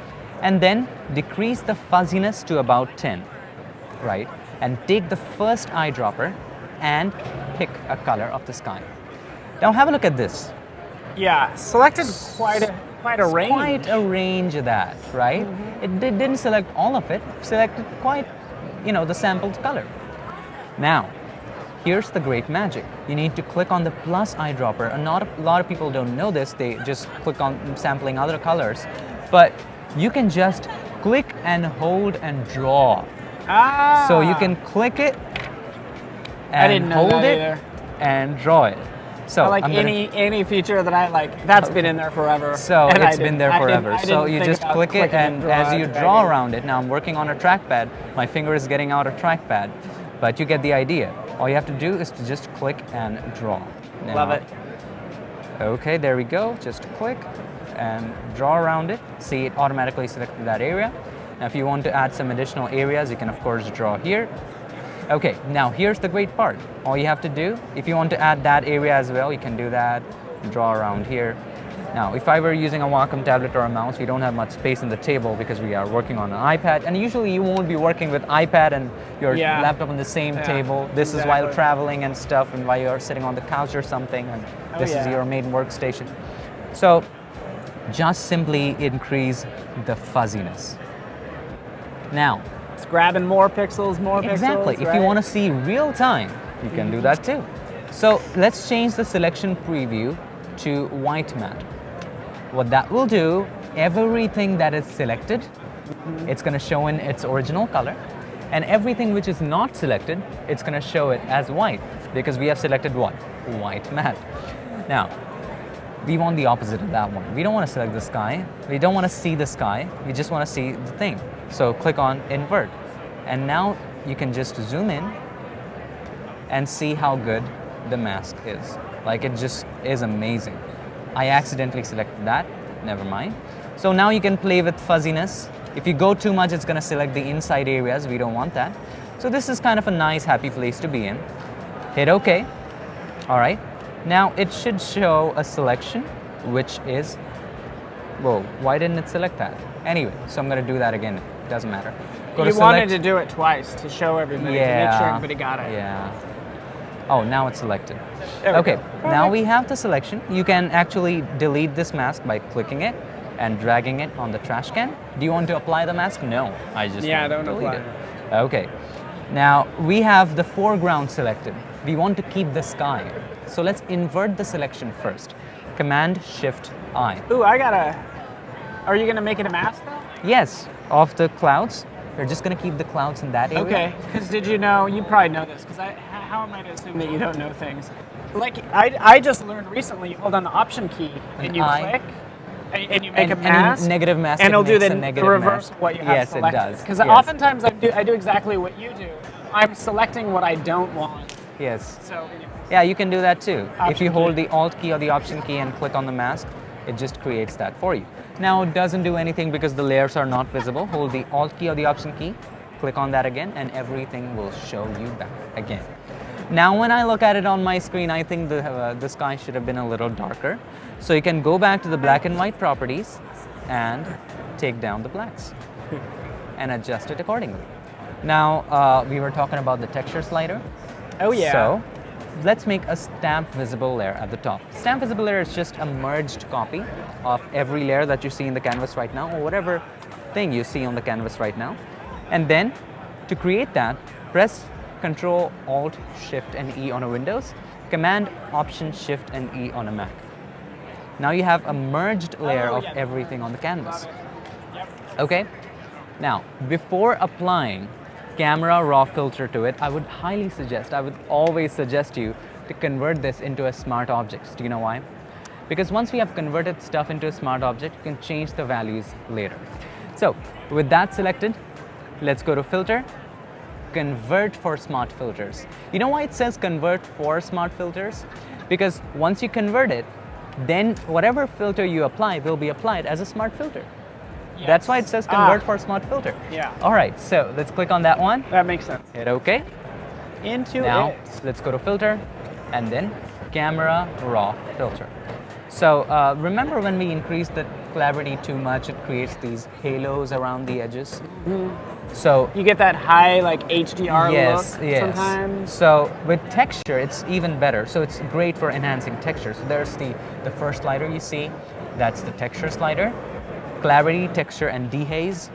and then decrease the fuzziness to about 10, right? And take the first eyedropper and pick a color of the sky. Now have a look at this. Yeah, selected quite a range. Quite a range of that, right? It didn't select all of it, selected quite, the sampled color. Now, here's the great magic. You need to click on the plus eyedropper. And not a lot of people don't know this. They just click on sampling other colors. But you can just click and hold and draw. Ah. So you can click it I didn't and know hold that it either. and draw it. So I like I'm gonna- any feature that I like. That's been in there forever. So And it's been there forever. I So didn't you think just about click it, clicking and draw as you and draw dragging. around it, now I'm working on a trackpad. My finger is getting out of trackpad, but you get the idea. All you have to do is to just click and draw. Now, Love it. Okay, there we go. Just click and draw around it. See, it automatically selected that area. Now, if you want to add some additional areas, you can of course draw here. Okay, now here's the great part. All you have to do, if you want to add that area as well, you can do that, draw around here. Now, if I were using a Wacom tablet or a mouse, we don't have much space in the table because we are working on an iPad, and usually you won't be working with iPad and your Yeah. laptop on the same Yeah, table. This is while exactly. traveling and stuff, and while you're sitting on the couch or something, and this is yeah. your main workstation. So, just simply increase the fuzziness. Now, It's grabbing more pixels, exactly. pixels. If you want to see real time, you can do that too. So let's change the selection preview to white matte. What that will do, everything that is selected, it's going to show in its original color, and everything which is not selected, it's going to show it as white because we have selected what? White matte. Now, we want the opposite of that one. We don't want to select the sky. We don't want to see the sky. We just want to see the thing. So click on invert. And now you can just zoom in and see how good the mask is. Like, it just is amazing. I accidentally selected that. Never mind. So now you can play with fuzziness. If you go too much, it's going to select the inside areas. We don't want that. So this is kind of a nice, happy place to be in. Hit OK. All right. Now it should show a selection, which is, whoa, why didn't it select that? Anyway, so I'm going to do that again. It doesn't matter. Go to You wanted select. to do it twice to show everybody, to make sure everybody got it. Yeah. Oh, now it's selected. There we Okay, go. now we have the selection. You can actually delete this mask by clicking it and dragging it on the trash can. Do you want to apply the mask? No, I just Yeah, want to don't delete apply it. Okay, now we have the foreground selected. We want to keep the sky. So let's invert the selection first. Command-Shift-I. Ooh, are you gonna make it a mask though? Yes, of the clouds. We're just going to keep the clouds in that area. Okay, because did you know, you probably know this, because how am I to assume that you don't know things? Like I just learned recently, you hold on the Option key and you click, and you make a mask, negative mask, and it'll do the negative reverse mask. of what you have yes, selected. Yes, it does. Because yes. oftentimes I do exactly what you do. I'm selecting what I don't want. Yes. So anyways. Yeah, you can do that too. Option if you key. hold the Alt key or the Option key and click on the mask, it just creates that for you. Now it doesn't do anything because the layers are not visible. Hold the Alt key or the Option key, click on that again, and everything will show you back again. Now when I look at it on my screen, I think the sky should have been a little darker. So you can go back to the black and white properties and take down the blacks and adjust it accordingly. Now we were talking about the texture slider. Oh yeah. So let's make a stamp visible layer at the top. Stamp visible layer is just a merged copy of every layer that you see in the canvas right now, or whatever thing you see on the canvas right now. And then to create that, press Control, Alt, Shift, and E on a Windows, Command, Option, Shift, and E on a Mac. Now you have a merged layer of everything on the canvas. Okay? Now, before applying camera raw filter to it, I would always suggest you to convert this into a smart object. Do you know why? Because once we have converted stuff into a smart object, you can change the values later. So, with that selected, let's go to Filter, Convert for Smart Filters. You know why it says Convert for Smart Filters? Because once you convert it, then whatever filter you apply will be applied as a smart filter. Yes. That's why it says Convert for Smart Filter. Yeah. All right, so let's click on that one. That makes sense. Hit OK. Now, let's go to Filter, and then Camera Raw Filter. So remember when we increase the clarity too much, it creates these halos around the edges? So you get that high like HDR look sometimes. So with texture, it's even better. So it's great for enhancing texture. So there's the first slider you see. That's the texture slider. Clarity, texture, and dehaze.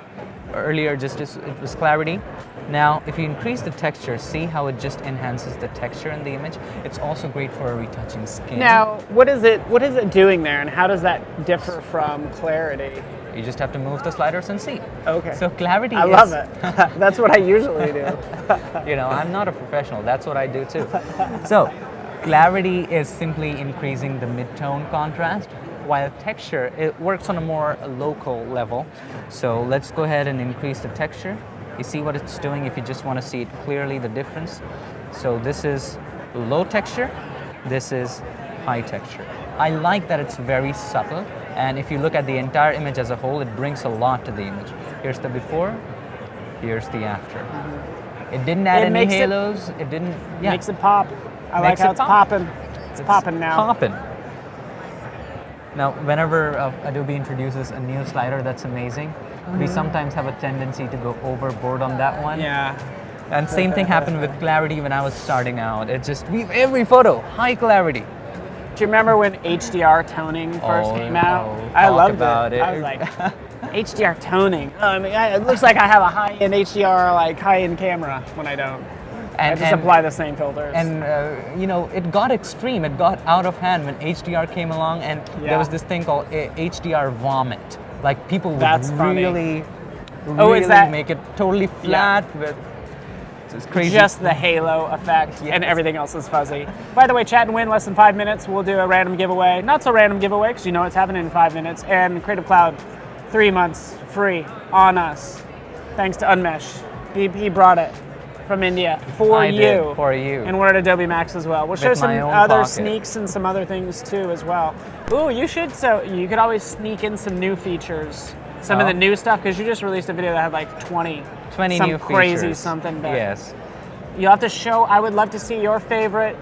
Earlier it was clarity. Now if you increase the texture, see how it just enhances the texture in the image? It's also great for retouching skin. Now what is it doing there, and how does that differ from clarity? You just have to move the sliders and see. Okay. So clarity I love it. That's what I usually do. You know, I'm not a professional. That's what I do too. So clarity is simply increasing the mid-tone contrast, while texture, it works on a more local level. So let's go ahead and increase the texture. You see what it's doing if you just want to see it clearly, the difference. So this is low texture, this is high texture. I like that it's very subtle, and if you look at the entire image as a whole, it brings a lot to the image. Here's the before, here's the after. It didn't add any halos, it didn't... Yeah. Makes it pop. I like how it's popping. It's popping now. Popping. Now, whenever Adobe introduces a new slider that's amazing, we sometimes have a tendency to go overboard on that one. Yeah. And same thing happened with clarity when I was starting out. It's just, every photo, high clarity. Do you remember when HDR toning first came out? I loved it. I was like, HDR toning. It looks like I have a high-end HDR, like high-end camera when I don't. I just apply the same filters. And you know, it got extreme. It got out of hand when HDR came along, and there was this thing called HDR vomit. Like people would really make it totally flat with. It's crazy. Just the halo effect, and everything else is fuzzy. By the way, chat and win less than 5 minutes. We'll do a random giveaway. Not so random giveaway, because you know it's happening in 5 minutes. And Creative Cloud, 3 months free on us. Thanks to Unmesh. He brought it from India for you. For you. And we're at Adobe MAX as well. We'll show some other sneaks and some other things too as well. Ooh, you should. So you could always sneak in some new features. Some of the new stuff, because you just released a video that had like 20 new crazy features. Something. But yes. You'll have to show. I would love to see your favorite,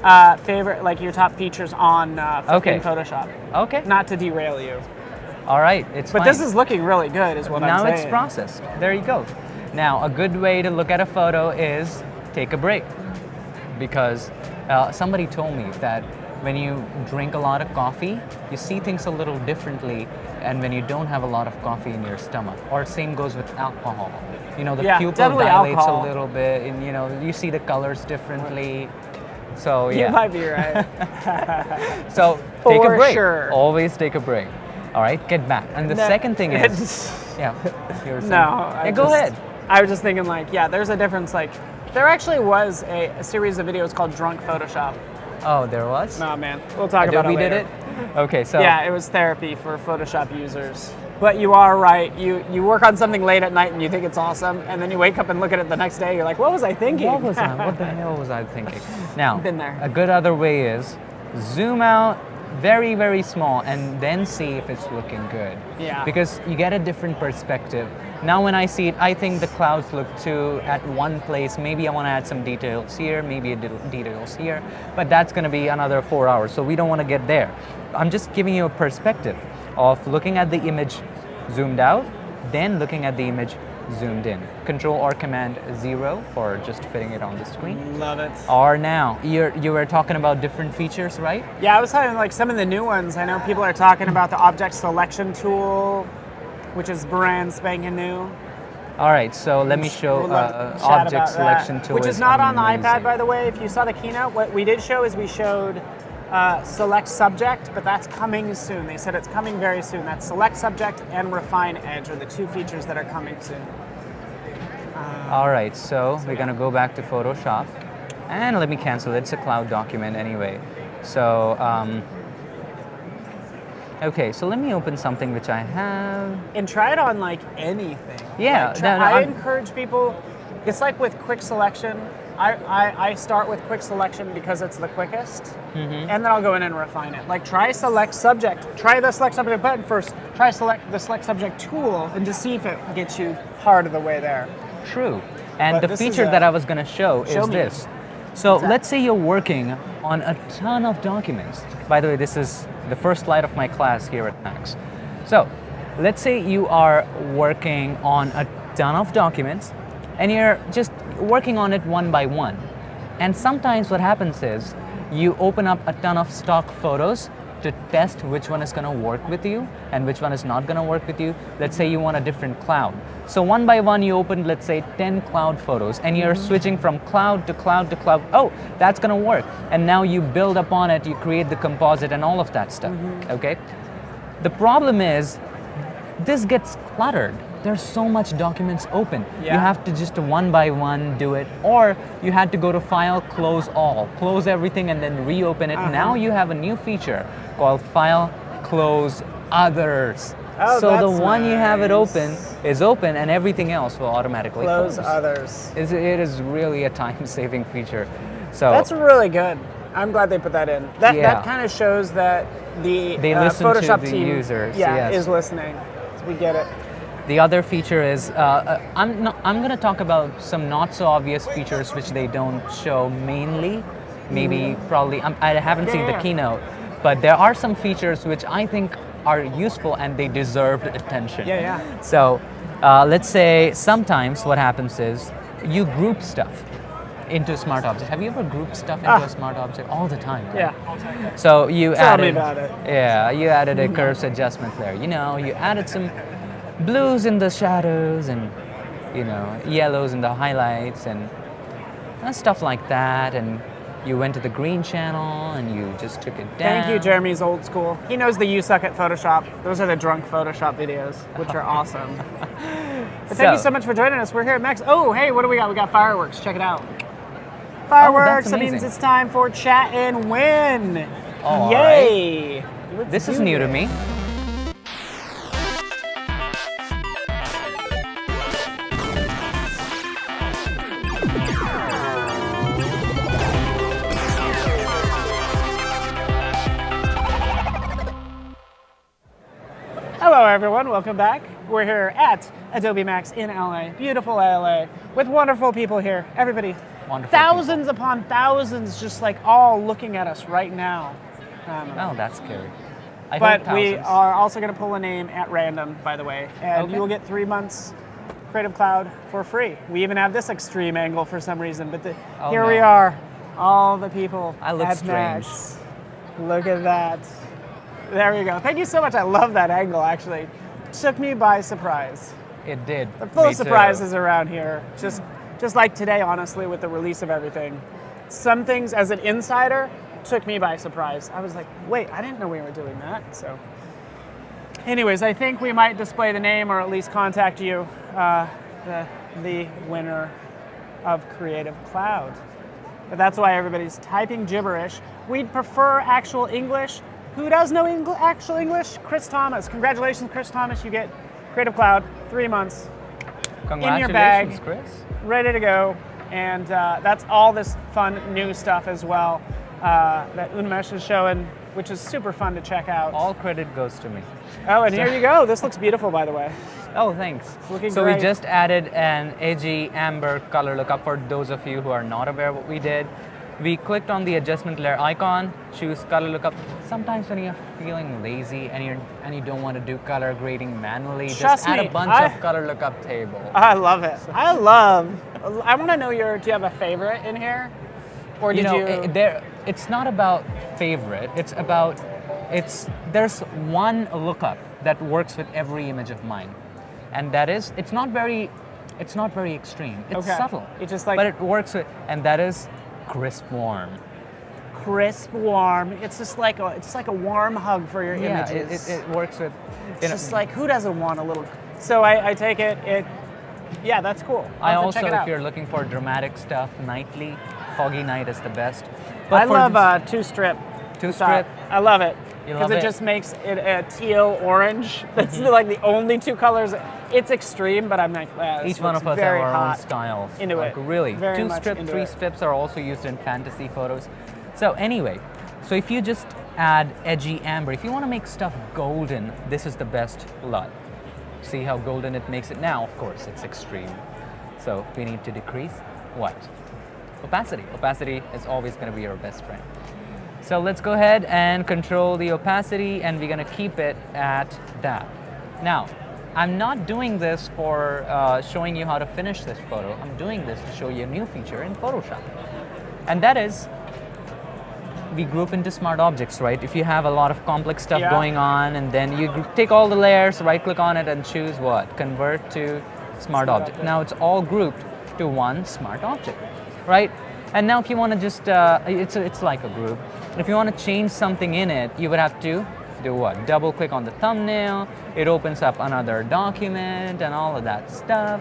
like your top features on in Photoshop. Okay. Not to derail you. All right, it's fine. But this is looking really good, is what I'm saying. Now it's processed. There you go. Now, a good way to look at a photo is take a break, because somebody told me that when you drink a lot of coffee, you see things a little differently, and when you don't have a lot of coffee in your stomach. Or same goes with alcohol. You know, the pupil dilates a little bit, and you know, you see the colors differently. So yeah. You might be right. So take a break. Sure. Always take a break. All right, get back. And the second thing is, go ahead. I was just thinking, like, there's a difference. Like, there actually was a series of videos called Drunk Photoshop, Oh, there was? Nah, man. We'll talk about it Adobe later. did it? Okay, so. Yeah, it was therapy for Photoshop users. But you are right. You work on something late at night and you think it's awesome, and then you wake up and look at it the next day. You're like, what was I thinking? What was I? What the hell was I thinking? Now, Been there. a good other way is zoom out very, very small and then see if it's looking good. Yeah. Because you get a different perspective. Now when I see it, I think the clouds look too at one place. Maybe I want to add some details here, maybe details here, but that's going to be another 4 hours, so we don't want to get there. I'm just giving you a perspective of looking at the image zoomed out, then looking at the image zoomed in. Control or Command 0 for just fitting it on the screen. Love it. Or now, you were talking about different features, right? Yeah, I was talking like some of the new ones. I know people are talking about the object selection tool, which is brand spanking new. All right, so let me show We'll chat object about selection that, tool. which is not on the iPad, amazing. by the way. If you saw the keynote, what we did show is we showed select subject, but that's coming soon. They said it's coming very soon. That's select subject and refine edge are the two features that are coming soon. All right, so we're gonna go back to Photoshop, and let me cancel it. It's a cloud document anyway. So, okay, so let me open something which I have. And try it on like anything. Yeah, Like, no, I I'm- encourage people. It's like with quick selection. I start with quick selection because it's the quickest, and then I'll go in and refine it. Like try select subject. Try the select subject button first. Try select the select subject tool and just see if it gets you part of the way there. True. And But the this is feature a- that I was gonna show Show is me. this. So What's that? let's say you're working on a ton of documents. By the way, this is the first slide of my class here at Max. So let's say you are working on a ton of documents and you're just working on it one by one. And sometimes what happens is you open up a ton of stock photos to test which one is going to work with you and which one is not going to work with you. Let's say you want a different cloud. So one by one you open, let's say 10 cloud photos and you're switching from cloud to cloud to cloud. Oh, that's going to work. And now you build upon it, you create the composite and all of that stuff, okay? The problem is this gets cluttered. There's so much documents open. Yeah. You have to just one by one do it, or you had to go to File, Close All, close everything and then reopen it. Now you have a new feature called File, Close Others. Oh, so the that's one you have it nice. open is open and everything else will automatically Close close. others. It is really a time-saving feature. So That's really good. I'm glad they put that in. That Yeah. kind of shows that the They listen to Photoshop the team, users, yeah, yes. is listening. So we get it. the other feature is, I'm going to talk about some not so obvious features which they don't show mainly. Maybe, probably, I haven't seen the Yeah. keynote, but there are some features which I think are useful and they deserved attention. Yeah. So let's say sometimes what happens is you group stuff into a smart object. Have you ever grouped stuff into a smart object? All the time, right? Yeah. So you Tell me added, about it. Yeah, you added a curves adjustment layer. You know, you added some blues in the shadows and yellows in the highlights and stuff like that. And you went to the green channel and you just took it down. Thank you, Jeremy's old school. He knows the "you suck at Photoshop." Those are the drunk Photoshop videos, which are awesome. But thank you so much for joining us. We're here at Max. Oh, hey, what do we got? We got fireworks. Check it out. Fireworks. That means amazing. it's time for Chat and Win. All Yay! Let's This is do new to it. me. Hello, everyone. Welcome back. We're here at Adobe MAX in LA, beautiful LA, with wonderful people here. Everybody, Wonderful thousands upon thousands, just like all looking at us right now. Oh, that's scary. I But hope we thousands. are also going to pull a name at random, by the way, and Okay. you will get 3 months Creative Cloud for free. We even have this extreme angle for some reason, but Oh, here no. we are, all the people I look at strange. Max. Look at that. There we go. Thank you so much. I love that angle, actually. Took me by surprise. It did. They're full Me of too. surprises around here. Just like today, honestly, with the release of everything. Some things, as an insider, took me by surprise. I was like, wait, I didn't know we were doing that. So, anyways, I think we might display the name or at least contact you, the winner of Creative Cloud. but that's why everybody's typing gibberish. We'd prefer actual English. Who does know actual English? Chris Thomas. Congratulations, Chris Thomas. You get Creative Cloud, 3 months. Congratulations, in your bag, Chris. Ready to go. And that's all this fun new stuff as well that Unmesh is showing, which is super fun to check out. All credit goes to me. Oh, and here you go. This looks beautiful, by the way. Oh, thanks. Looking so great. we just added an edgy amber color lookup for those of you who are not aware what we did. We clicked on the adjustment layer icon, choose color lookup. Sometimes when you're feeling lazy and you don't want to do color grading manually, Trust just add me, a bunch of color lookup table. I love it. I want to know do you have a favorite in here? Or did it's not about favorite, there's one lookup that works with every image of mine. And that is, it's not very extreme. It's subtle. It's just like, but it works with, and that is crisp warm. Crisp warm. It's just like a warm hug for your images. It works with. It's just like, who doesn't want a little? So I take it. Yeah, that's cool. I also, if you're looking for dramatic stuff, nightly, foggy night is the best. But I love two-strip. Two-strip. I love it. You love Because it just makes it a teal orange. That's like the only two colors. It's extreme, but I'm like, each one of us have our own styles. Into like, it. Really. Very Two-strip, three-strips are also used in fantasy photos. So anyway, so if you just add edgy amber, if you want to make stuff golden, this is the best lot. See how golden it makes it now? Of course, it's extreme. So we need to decrease what? Opacity. Opacity is always going to be our best friend. So let's go ahead and control the opacity, and we're going to keep it at that. Now, I'm not doing this for showing you how to finish this photo. I'm doing this to show you a new feature in Photoshop. And that is, we group into smart objects, right? If you have a lot of complex stuff going on, and then you take all the layers, right-click on it, and choose what? Convert to smart object. Now it's all grouped to one smart object, right? And now if you want to just, it's like a group. If you want to change something in it, you would have to do what? Double click on the thumbnail, it opens up another document and all of that stuff.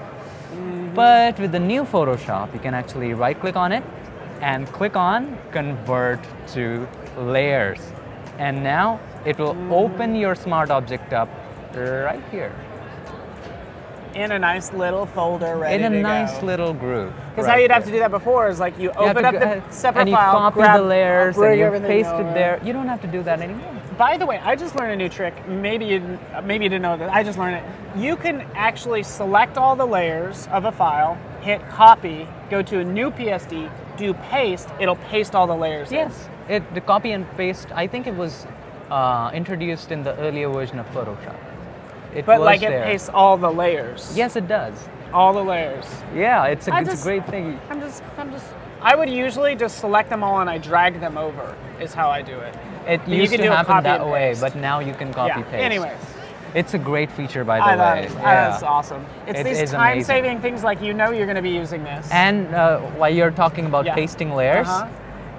But with the new Photoshop, you can actually right click on it and click on Convert to Layers. And now it will open your smart object up right here. In a nice little folder, ready to go. In a nice little group. Because how you'd have to do that before is like you open up the separate and you file, copy grab, the layers, and you paste over. it there. You don't have to do that anymore. By the way, I just learned a new trick. Maybe you didn't know that. I just learned it. You can actually select all the layers of a file, hit copy, go to a new PSD, do paste. It'll paste all the layers. Yes, the copy and paste. I think it was introduced in the earlier version of Photoshop. It pastes all the layers. Yes, it does. All the layers. Yeah, it's a great thing. I would usually just select them all and I drag them over. Is how I do it. It used to happen that way, but now you can copy paste. Anyways. It's a great feature, by the way. That's awesome. It's these time-saving amazing things, like you're going to be using this. And while you're talking about pasting layers,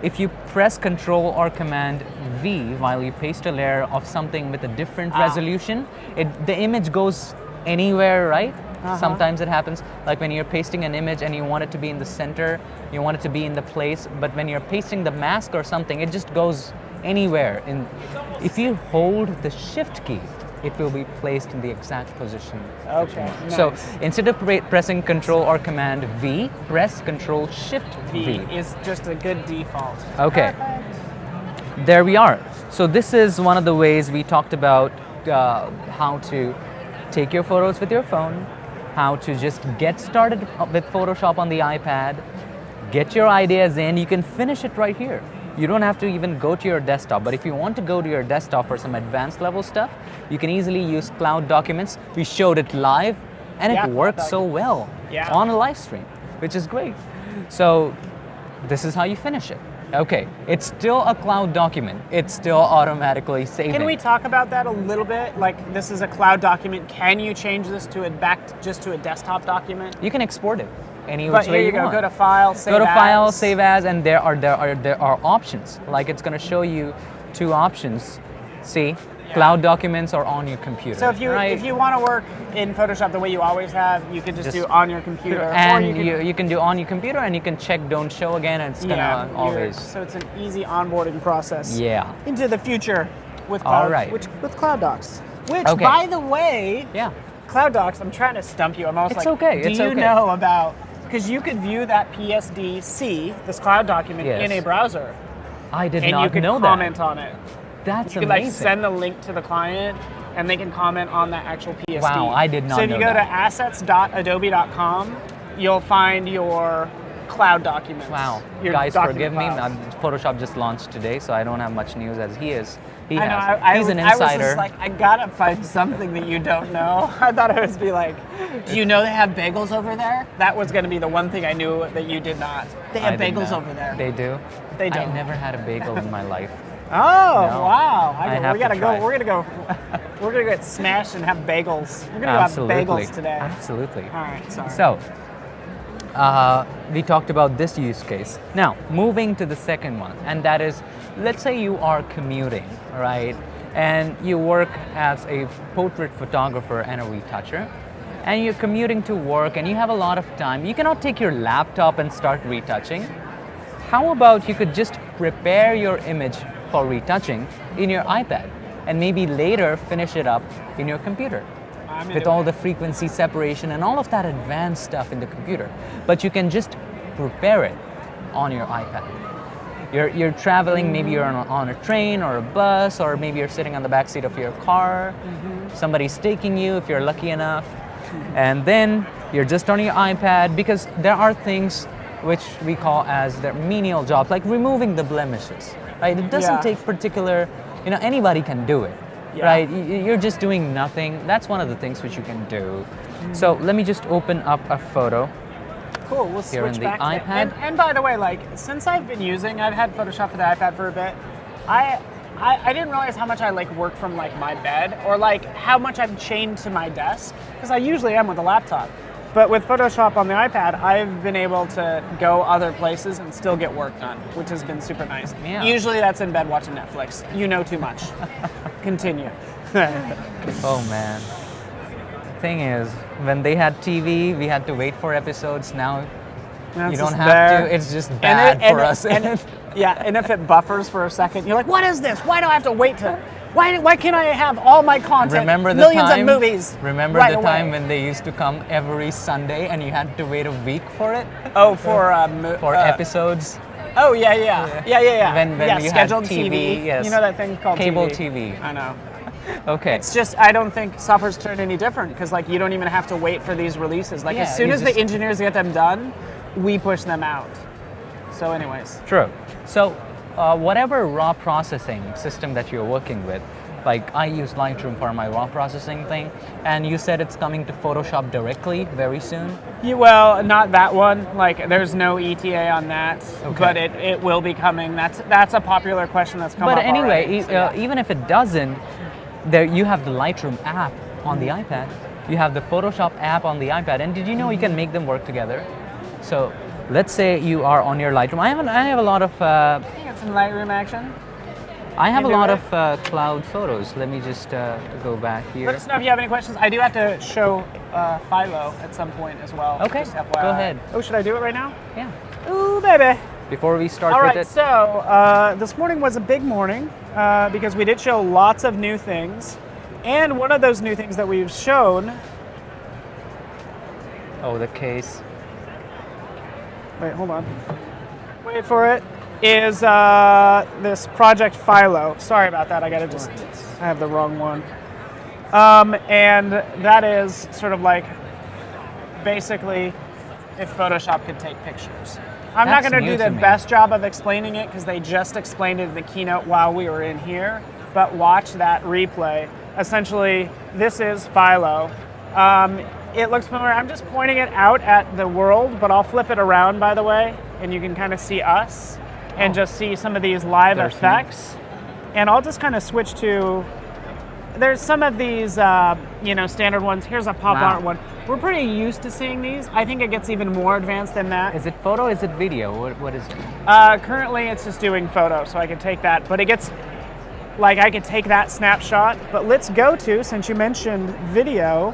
if you press Control or Command V while you paste a layer of something with a different resolution, the image goes anywhere, right? Sometimes it happens, like when you're pasting an image and you want it to be in the center, you want it to be in the place, but when you're pasting the mask or something, it just goes anywhere. If you hold the Shift key, it will be placed in the exact position. Okay. Nice. So instead of pressing Control or Command V, press Control Shift V. Is just a good default. Okay. There we are. So this is one of the ways we talked about how to take your photos with your phone, how to just get started with Photoshop on the iPad, get your ideas in. You can finish it right here. You don't have to even go to your desktop, but if you want to go to your desktop for some advanced level stuff, you can easily use Cloud Documents. We showed it live, and it worked so well on a live stream, which is great. So this is how you finish it. Okay, it's still a Cloud document. It's still automatically saving. Can we talk about that a little bit? Like, this is a Cloud document. Can you change this to a desktop document? You can export it any which way you want. Go to File, Save As. Go to File, Save As, and there are options. Like, it's going to show you two options. See, Cloud documents are on your computer. So if you want to work in Photoshop the way you always have, you can just do on your computer. And you can do on your computer, and you can check don't show again, and it's gonna always. So it's an easy onboarding process. Yeah. Into the future with All right. with Cloud Docs. Which, Okay. by the way, Yeah. Cloud Docs. I'm trying to stump you. I'm almost It's like, okay, do it's you okay. know about? Because you could view that PSD-C, this Cloud document, Yes. in a browser, I did and not you could know comment that. on it. That's You could amazing. like send the link to the client, and they can comment on that actual PSD. Wow, I did not So if you know go that. to assets.adobe.com, you'll find your Cloud documents. Wow. Your Guys, document forgive me. files. Photoshop just launched today, so I don't have much news as he is. I know. He's an I was insider. just like, I gotta find something that you don't know. I thought it would be like, do you know they have bagels over there? That was gonna be the one thing I knew that you did not. They have I did bagels not. over there. They do? They do. I never had a bagel in my life. Oh No. wow! I have we to gotta try. go. We're gonna go. We're gonna get smashed and have bagels. We're gonna Absolutely. go have bagels today. Absolutely. All right. Sorry. So, we talked about this use case. Now, moving to the second one, and that is, let's say you are commuting, right? And you work as a portrait photographer and a retoucher, and you're commuting to work and you have a lot of time. You cannot take your laptop and start retouching. How about you could just prepare your image for retouching in your iPad and maybe later finish it up in your computer with all the frequency separation and all of that advanced stuff in the computer. But you can just prepare it on your iPad. You're traveling, maybe you're on a train or a bus, or maybe you're sitting on the back seat of your car. Somebody's taking you if you're lucky enough. And then you're just on your iPad, because there are things which we call as the menial jobs, like removing the blemishes, right? It doesn't take particular, anybody can do it, right? You're just doing nothing. That's one of the things which you can do. So let me just open up a photo. Cool. We'll Here in switch the back to iPad. And by the way, like, since I've had Photoshop for the iPad for a bit, I didn't realize how much I like work from like my bed, or like how much I'm chained to my desk, because I usually am with a laptop. But with Photoshop on the iPad, I've been able to go other places and still get work done, which has been super nice. Yeah. Usually that's in bed watching Netflix. You know too much. Continue. Oh man. Thing is, when they had TV, we had to wait for episodes. Now That's you don't just have there. to. It's just bad for us. And if it buffers for a second, you're like, what is this? Why do I have to wait to? Why can't I have all my content? Remember the millions time, of movies. Remember right the away? time when they used to come every Sunday and you had to wait a week for it? Oh, for Episodes? Oh yeah. When you had scheduled TV, yes. You know that thing called Cable TV? TV. I know. Okay. It's just, I don't think software's turned any different, because like you don't even have to wait for these releases. Like as soon as the engineers get them done, we push them out. So anyways. True. So whatever raw processing system that you're working with, like I use Lightroom for my raw processing thing, and you said it's coming to Photoshop directly very soon? Well, not that one. Like there's no ETA on that, Okay. but it will be coming. That's a popular question that's come up But anyway, already, so yeah. even if it doesn't, there you have the Lightroom app on the iPad. You have the Photoshop app on the iPad, and did you know you can make them work together? So let's say you are on your Lightroom. I have a lot of. I think it's some Lightroom action. I have a You do lot it? of cloud photos. Let me just go back here. Let us know if you have any questions. I do have to show Philo at some point as well. Okay, just FYI. go ahead. Oh, should I do it right now? Yeah. Ooh, baby. Before we start All with right, it. so this morning was a big morning because we did show lots of new things. And one of those new things that we've shown, Oh, the case. wait, hold on. Wait for it, is this Project Philo. Sorry about that, I have the wrong one. And that is sort of like, basically, if Photoshop could take pictures. I'm not That's going to new do to the me. best job of explaining it because they just explained it in the keynote while we were in here, but watch that replay. Essentially, this is Philo. It looks familiar. I'm just pointing it out at the world, but I'll flip it around, by the way, and you can kind of see us and just see some of these live There's me. effects. And I'll just kind of switch to, there's some of these, standard ones. Here's a pop Wow. art one. We're pretty used to seeing these. I think it gets even more advanced than that. Is it photo? Is it video? What is it? Currently, it's just doing photo, so I can take that. But like I could take that snapshot, but let's go to, since you mentioned video,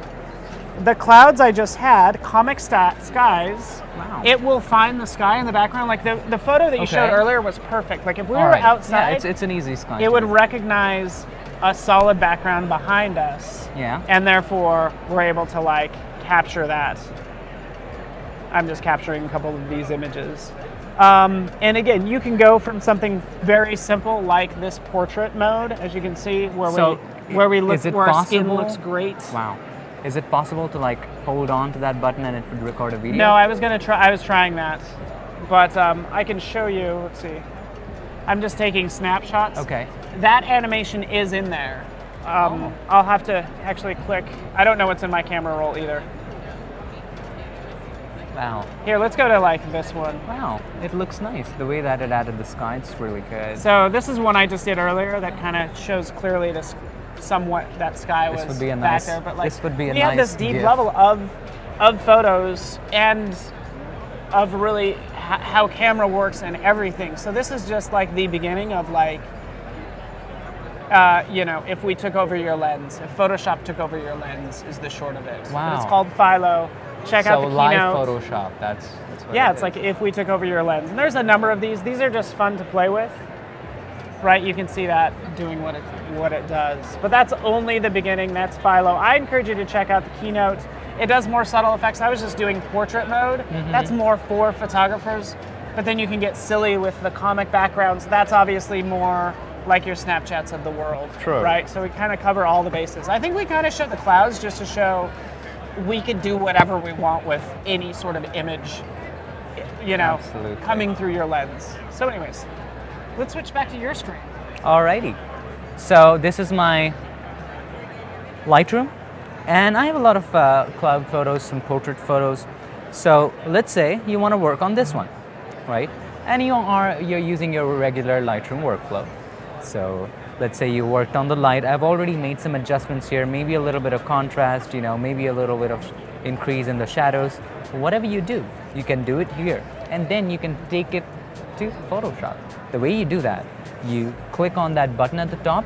the clouds I just had, comic skies. Wow. It will find the sky in the background. Like the photo that you showed earlier was perfect. Like if we were outside, yeah, it's an easy sky. it would recognize a solid background behind us. Yeah. And therefore, we're able to like capture that. I'm just capturing a couple of these images. And again, you can go from something very simple like this portrait mode, as you can see, where we look, where our skin looks great. Wow. Is it possible to like hold on to that button and it would record a video? No, I was trying that, but I can show you. Let's see. I'm just taking snapshots. Okay. That animation is in there. I'll have to actually click. I don't know what's in my camera roll either. Wow. Here, let's go to like this one. Wow, it looks nice. The way that it added the sky, it's really good. So this is one I just did earlier that kind of shows clearly this somewhat that sky was would be a back nice, there. But like this would be a we have nice this deep GIF. level of photos and of really how camera works and everything. So this is just like the beginning of like, you know, if we took over your lens, if Photoshop took over your lens, is the short of it. Wow. But it's called Philo. Check out the live keynote. Photoshop, that's what Yeah, it it's is. like if we took over your lens. And there's a number of these. These are just fun to play with, right? You can see that doing what it does. But that's only the beginning. That's Philo. I encourage you to check out the keynote. It does more subtle effects. I was just doing portrait mode. That's more for photographers. But then you can get silly with the comic backgrounds. That's obviously more like your Snapchats of the world, True. right? So we kind of cover all the bases. I think we kind of showed the clouds just to show we could do whatever we want with any sort of image, you know, Absolutely. coming through your lens. So anyways, let's switch back to your screen. Alrighty. So this is my Lightroom, and I have a lot of cloud photos, some portrait photos. So let's say you want to work on this one, right? And you're using your regular Lightroom workflow. So let's say you worked on the light. I've already made some adjustments here, maybe a little bit of contrast, you know, maybe a little bit of increase in the shadows. Whatever you do, you can do it here. And then you can take it to Photoshop. The way you do that, you click on that button at the top,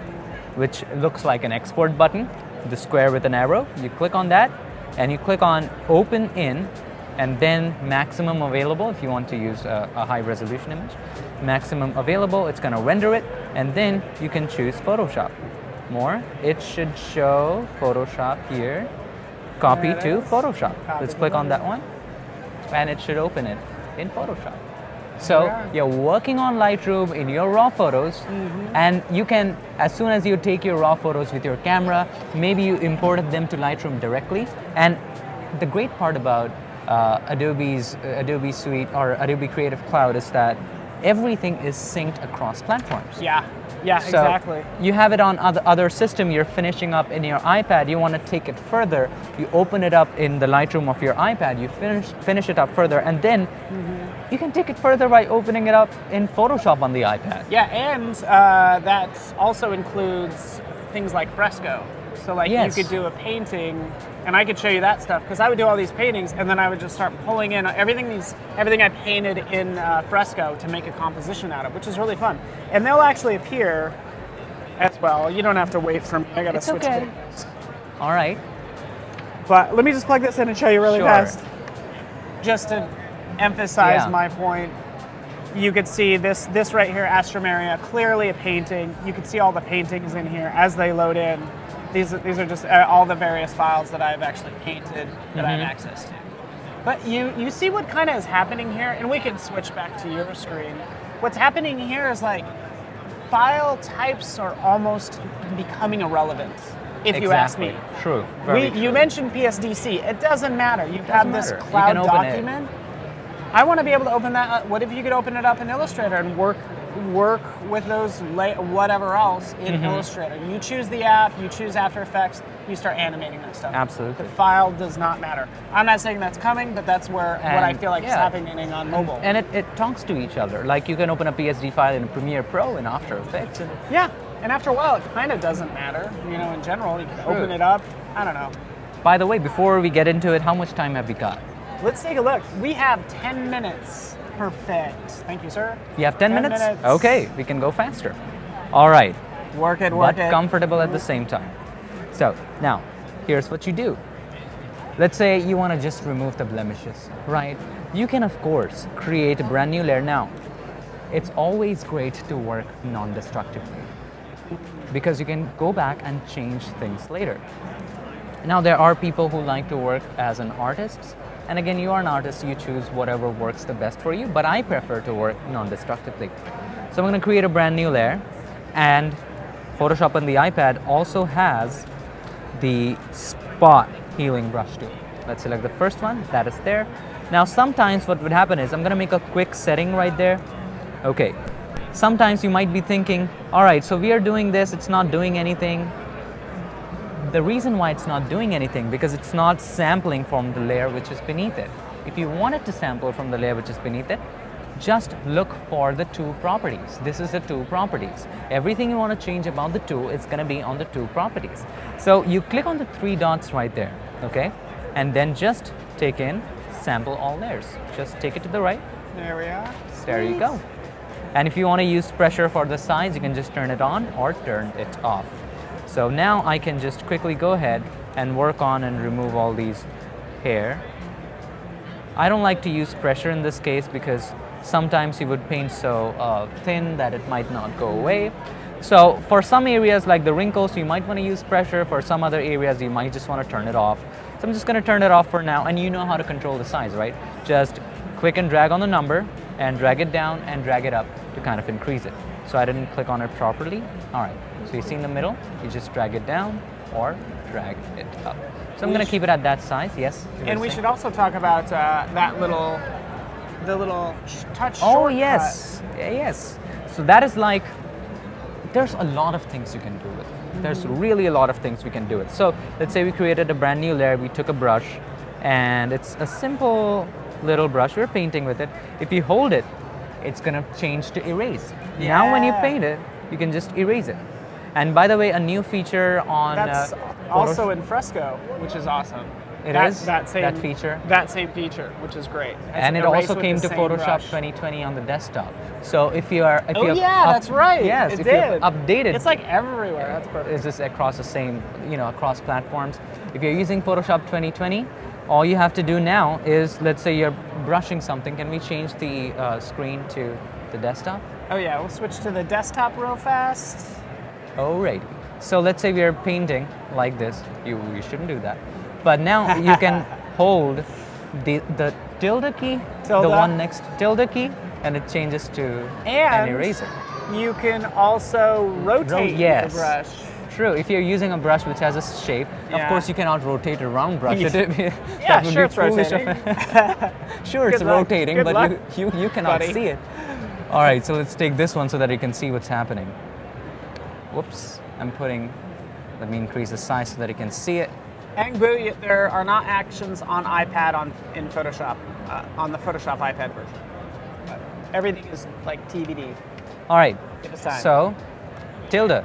which looks like an export button, the square with an arrow. You click on that and you click on open in, and then maximum available if you want to use a high resolution image. Maximum available, it's gonna render it, and then you can choose Photoshop. More, it should show Photoshop here. Copy There it to is. Photoshop. Copy Let's to click on that Photoshop. one, and it should open it in Photoshop. So Yeah. you're working on Lightroom in your raw photos, and you can, as soon as you take your raw photos with your camera, maybe you imported them to Lightroom directly. And the great part about Adobe's Adobe Suite or Adobe Creative Cloud is that everything is synced across platforms. Yeah, yeah, So exactly. you have it on other system, you're finishing up in your iPad, you want to take it further, you open it up in the Lightroom of your iPad, you finish it up further, and then you can take it further by opening it up in Photoshop on the iPad. Yeah, and that also includes things like fresco. So like Yes. you could do a painting, and I could show you that stuff, because I would do all these paintings, and then I would just start pulling in everything I painted in fresco to make a composition out of, which is really fun. And they'll actually appear as well. You don't have to wait for me. I gotta It's switch okay. to. All right. But let me just plug this in and show you really Sure. fast, just to emphasize Yeah. my point. You could see this right here, Astromeria, clearly a painting. You can see all the paintings in here as they load in. These are just all the various files that I've actually painted that I have access to. But you see what kind of is happening here, and we can switch back to your screen. What's happening here is like file types are almost becoming irrelevant, if you ask me. True. Very true. You mentioned PSDC. It doesn't matter. You Doesn't have this matter. You cloud can open it. document. I want to be able to open that up. What if you could open it up in Illustrator and work with those whatever else in Illustrator? You choose the app, you choose After Effects, you start animating that stuff. Absolutely. The file does not matter. I'm not saying that's coming, but that's what I And, feel like is yeah. happening on mobile. And it talks to each other. Like you can open a PSD file in Premiere Pro and After Effects. And Yeah, and after a while, it kind of doesn't matter. You know, in general, you can True. open it up. I don't know. by the way, before we get into it, how much time have we got? Let's take a look. We have 10 minutes. Perfect. Thank you, sir. You have 10 minutes? minutes. Okay, we can go faster. All right. Work it, but work it. comfortable at the same time. So now, here's what you do. Let's say you want to just remove the blemishes, right? You can, of course, create a brand new layer. Now, it's always great to work non-destructively because you can go back and change things later. Now, there are people who like to work as an artist, and again, you are an artist, you choose whatever works the best for you, but I prefer to work non-destructively. So I'm going to create a brand new layer, and Photoshop on the iPad also has the spot healing brush tool. Let's select the first one, that is there. Now sometimes what would happen is I'm going to make a quick setting right there. Okay, sometimes you might be thinking, all right, so we are doing this, it's not doing anything. The reason why it's not doing anything, because it's not sampling from the layer which is beneath it. If you want it to sample from the layer which is beneath it, just look for the two properties. This is the two properties. Everything you want to change about the two is going to be on the two properties. So you click on the three dots right there, okay? And then just take in sample all layers. Just take it to the right. There we are. There you go. And if you want to use pressure for the size, you can just turn it on or turn it off. So now I can just quickly go ahead and work on and remove all these hair. I don't like to use pressure in this case because sometimes you would paint so thin that it might not go away. So for some areas like the wrinkles, you might want to use pressure. For some other areas, you might just want to turn it off. So I'm just going to turn it off for now, and you know how to control the size, right? Just click and drag on the number and drag it down and drag it up to kind of increase it. So I didn't click on it properly. All right, so you see in the middle, you just drag it down or drag it up. So I'm going to keep it at that size, yes? And we should also talk about the little touch Oh, shortcut. yes, yes. So that is like, there's a lot of things you can do with it. There's really a lot of things we can do with it. So let's say we created a brand new layer, we took a brush, and it's a simple little brush, we're painting with it. If you hold it, it's gonna change to erase. Now when you paint it, you can just erase it. And by the way, a new feature on That's also in Fresco, which is awesome. That feature. That same feature, which is great. And it Erase also with came the to same Photoshop brush. 2020 on the desktop. So if you are, That's right. Yes, it if did. you've updated, It's like everywhere. That's perfect. it's just across the same, across platforms. If you're using Photoshop 2020, all you have to do now is, let's say you're brushing something. Can we change the screen to the desktop? Oh yeah, we'll switch to the desktop real fast. Alright. So let's say we are painting like this. You shouldn't do that. But now you can hold the tilde key, the one next tilde key, and it changes to an eraser. You can also rotate the brush. True. If you're using a brush which has a shape, of course you cannot rotate a round brush. Yeah, sure it's rotating. Sure it's rotating, Good but luck, you cannot see it. All right, so let's take this one so that you can see what's happening. Whoops, let me increase the size so that you can see it. And there are not actions on iPad in Photoshop, on the Photoshop iPad version. But everything is like TBD. All right, Give us time. so tilde.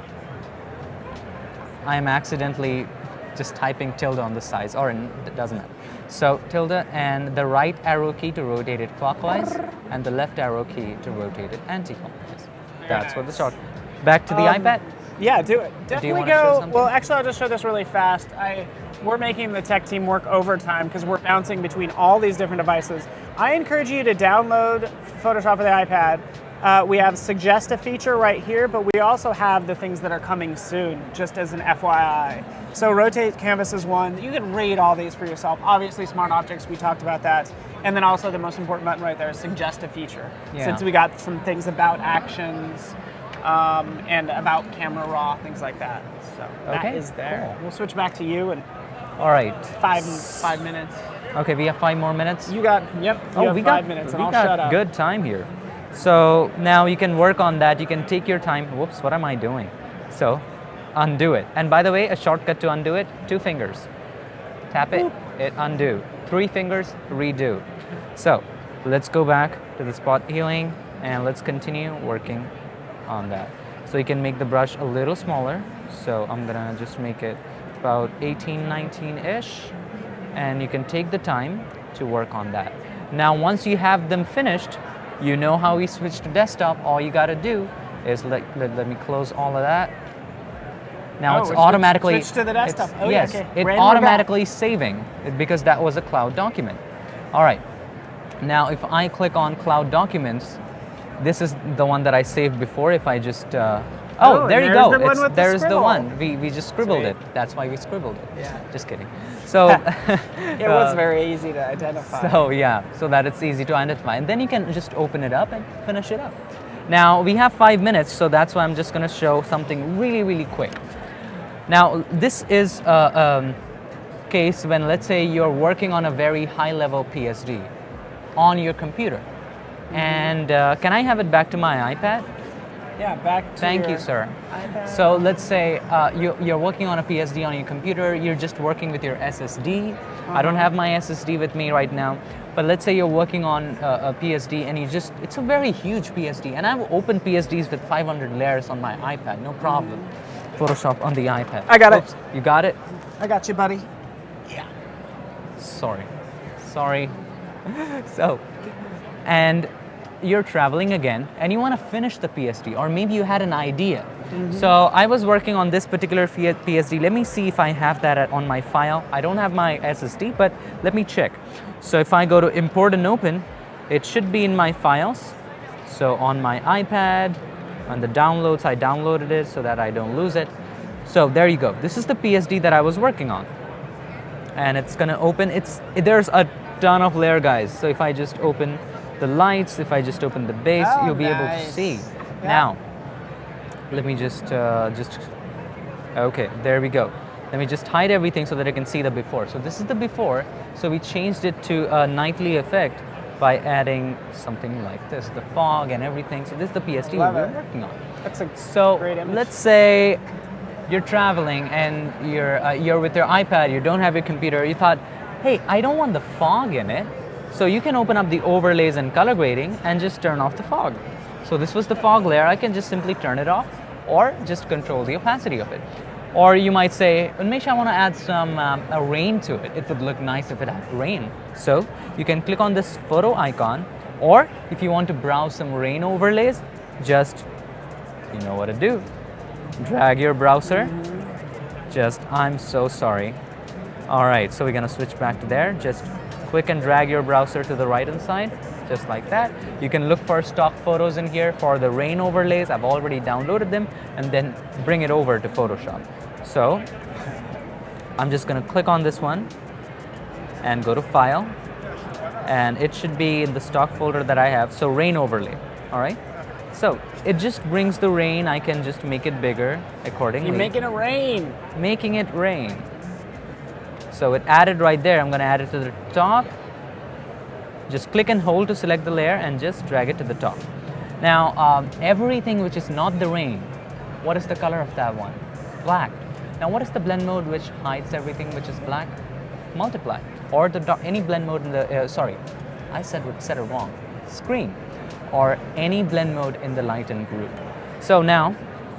I am accidentally just typing tilde on the size, or it doesn't matter. So tilde and the right arrow key to rotate it clockwise, and the left arrow key to rotate it anti-clockwise. That's what the short. Back to the iPad. Yeah, do it. Definitely wanna show go. something? Well, actually, I'll just show this really fast. We're making the tech team work overtime because we're bouncing between all these different devices. I encourage you to download Photoshop for the iPad. We have suggest a feature right here, but we also have the things that are coming soon, just as an FYI. So rotate canvas is one. You can read all these for yourself. Obviously, smart objects, we talked about that. And then also the most important button right there is suggest a feature. Yeah. Since we got some things about actions, and about camera raw, things like that. So that is there. Cool. We'll switch back to you in All right. 5 minutes. Okay, we have 5 more minutes. You have 5 minutes, and I'll shut up. Good time here. So now you can work on that. You can take your time. Whoops, what am I doing? So undo it. And by the way, a shortcut to undo it, 2 fingers. Tap it, it undo. 3 fingers, redo. So let's go back to the spot healing and let's continue working on that. So you can make the brush a little smaller. So I'm gonna just make it about 18, 19-ish. And you can take the time to work on that. Now, once you have them finished, you know how we switch to desktop. All you gotta do is let me close all of that. Now Oh, it's switch- automatically switch to the desktop. it's- Oh, yeah, yes, okay. it Random or automatically saving it because that was a cloud document. All right. Now if I click on cloud documents, this is the one that I saved before. If I just Oh, there you there's go. the one with the There's the scribble. one. We just scribbled Sweet. it. That's why we scribbled it. Yeah. Just kidding. So It was very easy to identify. so yeah, so that it's easy to identify. And then you can just open it up and finish it up. Now we have 5 minutes, so that's why I'm just gonna show something really, really quick. Now this is a case when, let's say, you're working on a very high level PSD on your computer. And can I have it back to my iPad? Yeah, back to Thank you, your sir. iPad. So let's say you're working on a PSD on your computer, you're just working with your SSD. I don't have my SSD with me right now, but let's say you're working on a PSD and it's a very huge PSD, and I've opened PSDs with 500 layers on my iPad, no problem. Photoshop on the iPad. I got it. Oops, you got it? I got you, buddy. Yeah. Sorry. So, and you're traveling again and you want to finish the PSD, or maybe you had an idea. So I was working on this particular PSD. Let me see if I have that on my file. I don't have my SSD, but let me check. So if I go to import and open, it should be in my files. So on my iPad, on the downloads, I downloaded it so that I don't lose it. So there you go. This is the PSD that I was working on. And it's gonna open, there's a ton of layer, guys. So if I just open the lights, if I just open the base, Oh, you'll be able to nice. see. Yeah. Now, let me just, okay, there we go. Let me just hide everything so that I can see the before. So this is the before. So we changed it to a nightly effect by adding something like this, the fog and everything. So this is the PSD Love we're it. working on. That's a So great image. let's say you're traveling and you're with your iPad, you don't have your computer, you thought, hey, I don't want the fog in it. So you can open up the overlays and color grading and just turn off the fog. So this was the fog layer, I can just simply turn it off or just control the opacity of it. Or you might say, Unmesh, I want to add some rain to it. It would look nice if it had rain. So you can click on this photo icon, or if you want to browse some rain overlays, just, you know what to do. Drag your browser. I'm so sorry. All right, so we're gonna switch back to there. Just click and drag your browser to the right hand side, just like that. You can look for stock photos in here for the rain overlays. I've already downloaded them, and then bring it over to Photoshop. So I'm just gonna click on this one and go to File, and it should be in the stock folder that I have. So rain overlay, all right? So it just brings the rain. I can just make it bigger accordingly. You're making it rain. Making it rain. So it added right there. I'm gonna add it to the top. Just click and hold to select the layer and just drag it to the top. Now, everything which is not the rain, what is the color of that one? Black. Now what is the blend mode which hides everything which is black? Multiply. Or any blend mode in the, sorry, I said it wrong. Screen. Or any blend mode in the lighten group. So now,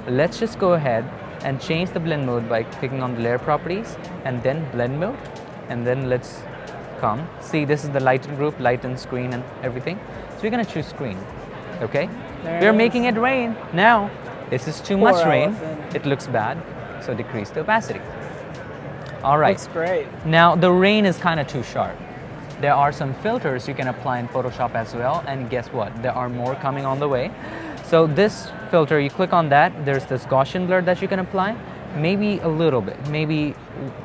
let's just go ahead and change the blend mode by clicking on the layer properties and then blend mode, and then let's come. See, this is the lighten group, lighten screen and everything. So we're gonna choose screen, okay? There We're it making is. it rain. Now, this is too Poor much rain. elephant. It looks bad, so decrease the opacity. All right. Looks great. Now the rain is kind of too sharp. There are some filters you can apply in Photoshop as well, and guess what? There are more coming on the way. So this filter, you click on that, there's this Gaussian blur that you can apply, maybe a little bit, maybe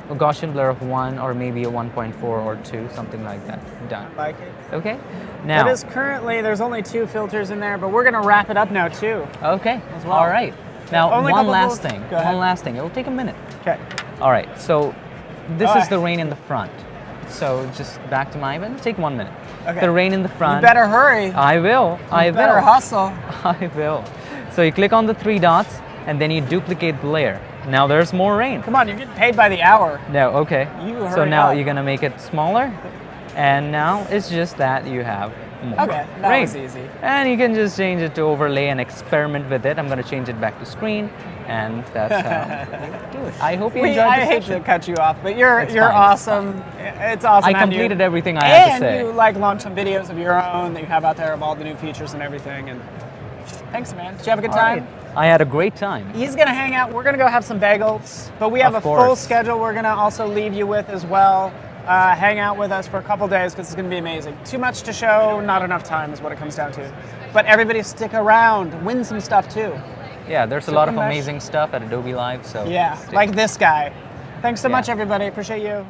a Gaussian blur of 1 or maybe a 1.4 or 2, something like that. Done. Like it. Okay? Now, That is currently, there's only 2 filters in there, but we're gonna wrap it up now too. okay, as well. all right. Now, Only a one couple last bullets. thing, Go ahead. one last thing. It will take a minute. Okay. All right, so this All is right. the rain in the front. So just back to my event, take 1 minute. Okay. The rain in the front. You better hurry. I will. I You will. better hustle. I will. So you click on the 3 dots and then you duplicate the layer. Now there's more rain. Come on, you're getting paid by the hour. No, okay. You so hurry now up. you're gonna make it smaller, and now it's just that you have more Okay, that rain. was easy. And you can just change it to overlay and experiment with it. I'm gonna change it back to screen, and that's how you do it. I hope you enjoyed I the hate session. to cut you off, but you're It's you're fine, it's awesome. It's awesome. I having you. completed everything I had to say. And you like launch some videos of your own that you have out there of all the new features and everything. And thanks, man. Did you have a good All time? right. I had a great time. He's gonna hang out. We're gonna go have some bagels, but we have Of a full course. schedule we're gonna also leave you with as well. Hang out with us for a couple days because it's gonna be amazing. Too much to show, not enough time is what it comes down to. But everybody stick around, win some stuff too. Yeah, there's a lot of Unmesh. amazing stuff at Adobe Live. So Yeah, stay like this guy. Thanks so Yeah. much, everybody. Appreciate you.